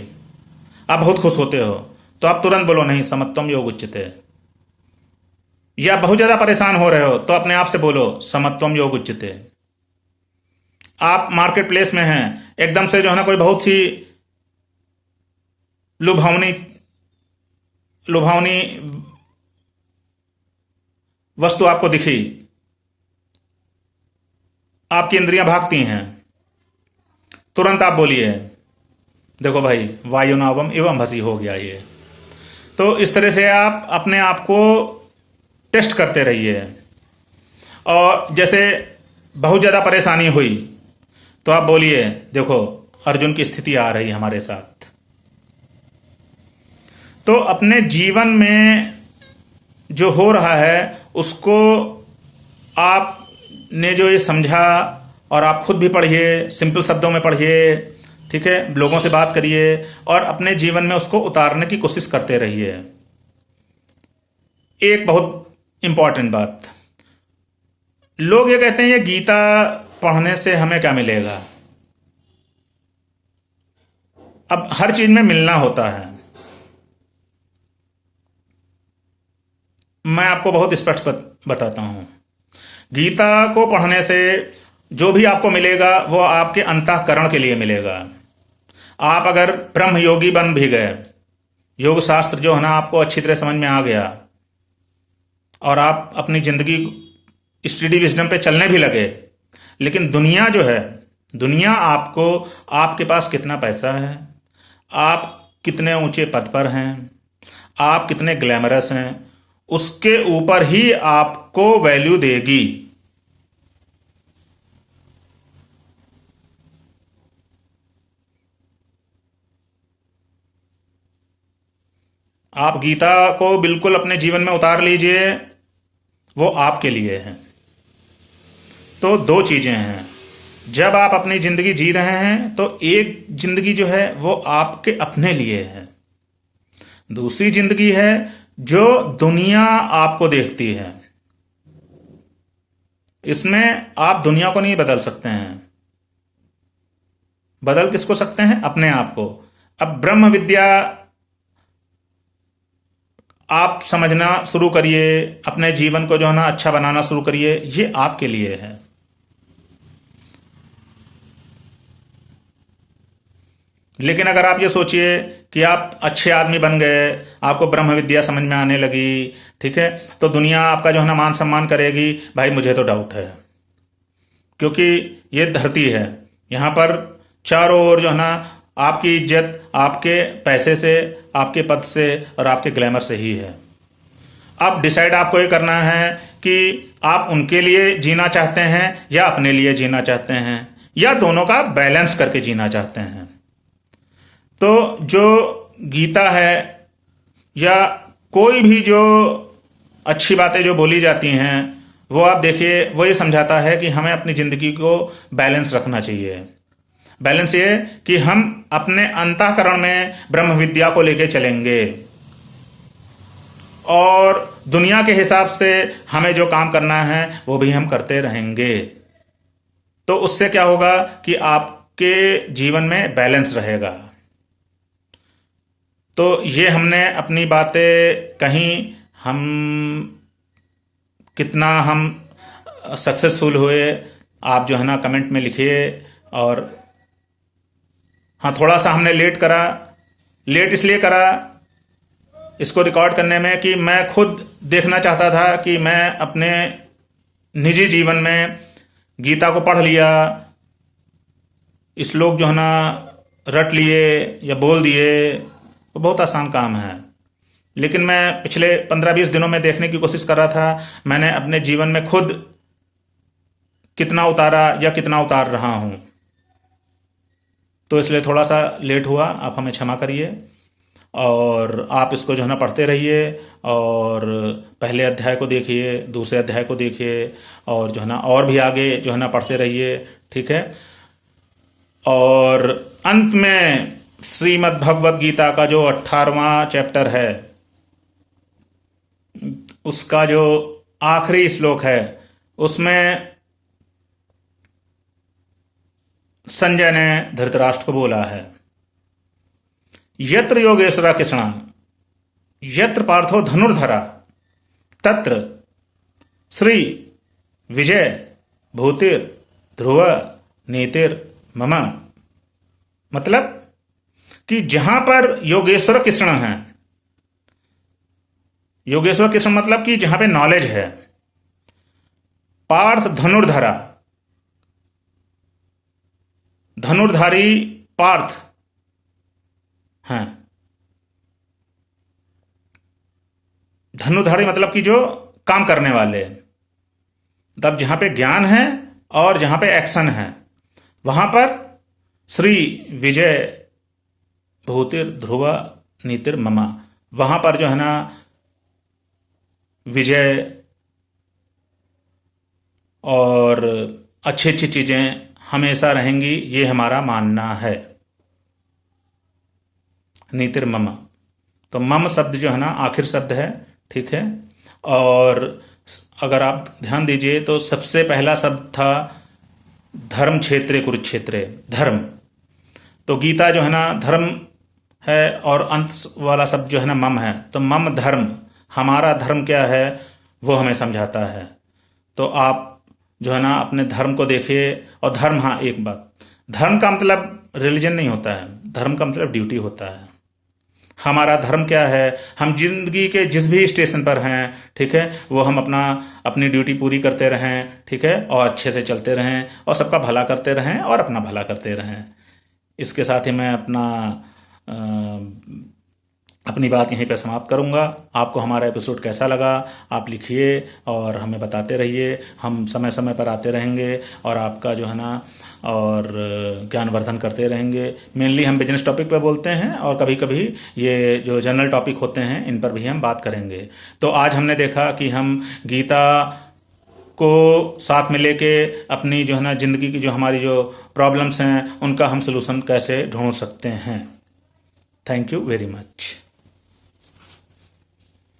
S1: आप बहुत खुश होते हो, तो आप तुरंत बोलो नहीं समत्वम योग उच्यते। या बहुत ज्यादा परेशान हो रहे हो तो अपने आप से बोलो समत्वम योग उच्यते। आप मार्केट प्लेस में हैं, एकदम से जो है ना कोई बहुत ही लुभावनी वस्तु आपको दिखी, आपकी इंद्रियां भागती हैं, तुरंत आप बोलिए देखो भाई वायु नावम एवं भसी हो गया ये। तो इस तरह से आप अपने आप को टेस्ट करते रहिए। और जैसे बहुत ज्यादा परेशानी हुई तो आप बोलिए देखो अर्जुन की स्थिति आ रही हमारे साथ। तो अपने जीवन में जो हो रहा है उसको आपने जो ये समझा, और आप खुद भी पढ़िए, सिंपल शब्दों में पढ़िए, ठीक है, लोगों से बात करिए और अपने जीवन में उसको उतारने की कोशिश करते रहिए। एक बहुत इंपॉर्टेंट बात, लोग ये कहते हैं ये गीता पढ़ने से हमें क्या मिलेगा। अब हर चीज में मिलना होता है। मैं आपको बहुत स्पष्ट बताता हूं, गीता को पढ़ने से जो भी आपको मिलेगा वो आपके अंतःकरण के लिए मिलेगा। आप अगर ब्रह्म योगी बन भी गए, योग शास्त्र जो है ना आपको अच्छी तरह समझ में आ गया, और आप अपनी जिंदगी स्टडी विजडम पे चलने भी लगे, लेकिन दुनिया जो है, दुनिया आपको, आपके पास कितना पैसा है, आप कितने ऊंचे पद पर हैं, आप कितने ग्लैमरस हैं, उसके ऊपर ही आपको वैल्यू देगी। आप गीता को बिल्कुल अपने जीवन में उतार लीजिए, वो आपके लिए है। तो दो चीजें हैं, जब आप अपनी जिंदगी जी रहे हैं तो एक जिंदगी जो है वो आपके अपने लिए है, दूसरी जिंदगी है जो दुनिया आपको देखती है। इसमें आप दुनिया को नहीं बदल सकते हैं। बदल किसको सकते हैं? अपने आप को। अब ब्रह्म विद्या आप समझना शुरू करिए, अपने जीवन को जो है ना अच्छा बनाना शुरू करिए, ये आपके लिए है। लेकिन अगर आप ये सोचिए कि आप अच्छे आदमी बन गए, आपको ब्रह्म विद्या समझ में आने लगी, ठीक है, तो दुनिया आपका जो है ना मान सम्मान करेगी, भाई मुझे तो डाउट है। क्योंकि ये धरती है, यहाँ पर चारों ओर जो है ना आपकी इज्जत आपके पैसे से, आपके पद से और आपके ग्लैमर से ही है। अब डिसाइड आपको ये करना है कि आप उनके लिए जीना चाहते हैं या अपने लिए जीना चाहते हैं, या दोनों का बैलेंस करके जीना चाहते हैं। तो जो गीता है या कोई भी जो अच्छी बातें जो बोली जाती हैं वो आप देखिए, वो ये समझाता है कि हमें अपनी ज़िंदगी को बैलेंस रखना चाहिए। बैलेंस ये कि हम अपने अंतःकरण में ब्रह्म विद्या को लेके चलेंगे और दुनिया के हिसाब से हमें जो काम करना है वो भी हम करते रहेंगे। तो उससे क्या होगा कि आपके जीवन में बैलेंस रहेगा। तो ये हमने अपनी बातें कहीं, हम कितना हम सक्सेसफुल हुए, आप जो है ना कमेंट में लिखिए। और हाँ, थोड़ा सा हमने लेट इसलिए करा इसको रिकॉर्ड करने में कि मैं खुद देखना चाहता था कि मैं अपने निजी जीवन में गीता को पढ़ लिया, श्लोक जो है ना रट लिए या बोल दिए, वो बहुत आसान काम है। लेकिन मैं पिछले 15-20 दिनों में देखने की कोशिश कर रहा था मैंने अपने जीवन में खुद कितना उतारा या कितना उतार रहा हूँ। तो इसलिए थोड़ा सा लेट हुआ, आप हमें क्षमा करिए। और आप इसको जो है ना पढ़ते रहिए और पहले अध्याय को देखिए, दूसरे अध्याय को देखिए और जो है ना और भी आगे जो है ना पढ़ते रहिए, ठीक है। और अंत में श्रीमद् भगवद गीता का जो 18वां चैप्टर है उसका जो आखिरी श्लोक है उसमें संजय ने धृतराष्ट्र को बोला है, यत्र योगेश्वरा कृष्णा यत्र पार्थो धनुर्धरा तत्र श्री विजय भूतिर ध्रुव नीतिर मम। मतलब कि जहां पर योगेश्वर कृष्ण है, योगेश्वर कृष्ण मतलब कि जहां पे नॉलेज है, पार्थ धनुर्धरा, धनुर्धारी पार्थ हैं। धनुर्धारी मतलब कि जो काम करने वाले, तब जहां पे ज्ञान है और जहां पे एक्शन है वहां पर श्री विजय भूतिर ध्रुव नीतिर ममा, वहां पर जो है ना विजय और अच्छी अच्छी चीजें हमेशा रहेंगी, ये हमारा मानना है। नीतिर मम, तो मम शब्द जो है ना आखिर शब्द है, ठीक है। और अगर आप ध्यान दीजिए तो सबसे पहला शब्द था धर्म क्षेत्रे कुरुक्षेत्रे, धर्म। तो गीता जो है ना धर्म है और अंत वाला शब्द जो है ना मम है, तो मम धर्म, हमारा धर्म क्या है वो हमें समझाता है। तो आप जो है ना अपने धर्म को देखिए। और धर्म, हाँ एक बात, धर्म का मतलब रिलीजन नहीं होता है, धर्म का मतलब ड्यूटी होता है। हमारा धर्म क्या है, हम जिंदगी के जिस भी स्टेशन पर हैं, ठीक है, वो हम अपनी ड्यूटी पूरी करते रहें, ठीक है, और अच्छे से चलते रहें और सबका भला करते रहें और अपना भला करते रहें। इसके साथ ही मैं अपनी बात यहीं पे समाप्त करूंगा। आपको हमारा एपिसोड कैसा लगा आप लिखिए और हमें बताते रहिए, हम समय समय पर आते रहेंगे और आपका जो है ना और ज्ञानवर्धन करते रहेंगे। मेनली हम बिजनेस टॉपिक पे बोलते हैं और कभी कभी ये जो जनरल टॉपिक होते हैं इन पर भी हम बात करेंगे। तो आज हमने देखा कि हम गीता को साथ में लेके अपनी जो है ना ज़िंदगी की जो हमारी जो प्रॉब्लम्स हैं उनका हम सलूशन कैसे ढूंढ सकते हैं। Thank you very much.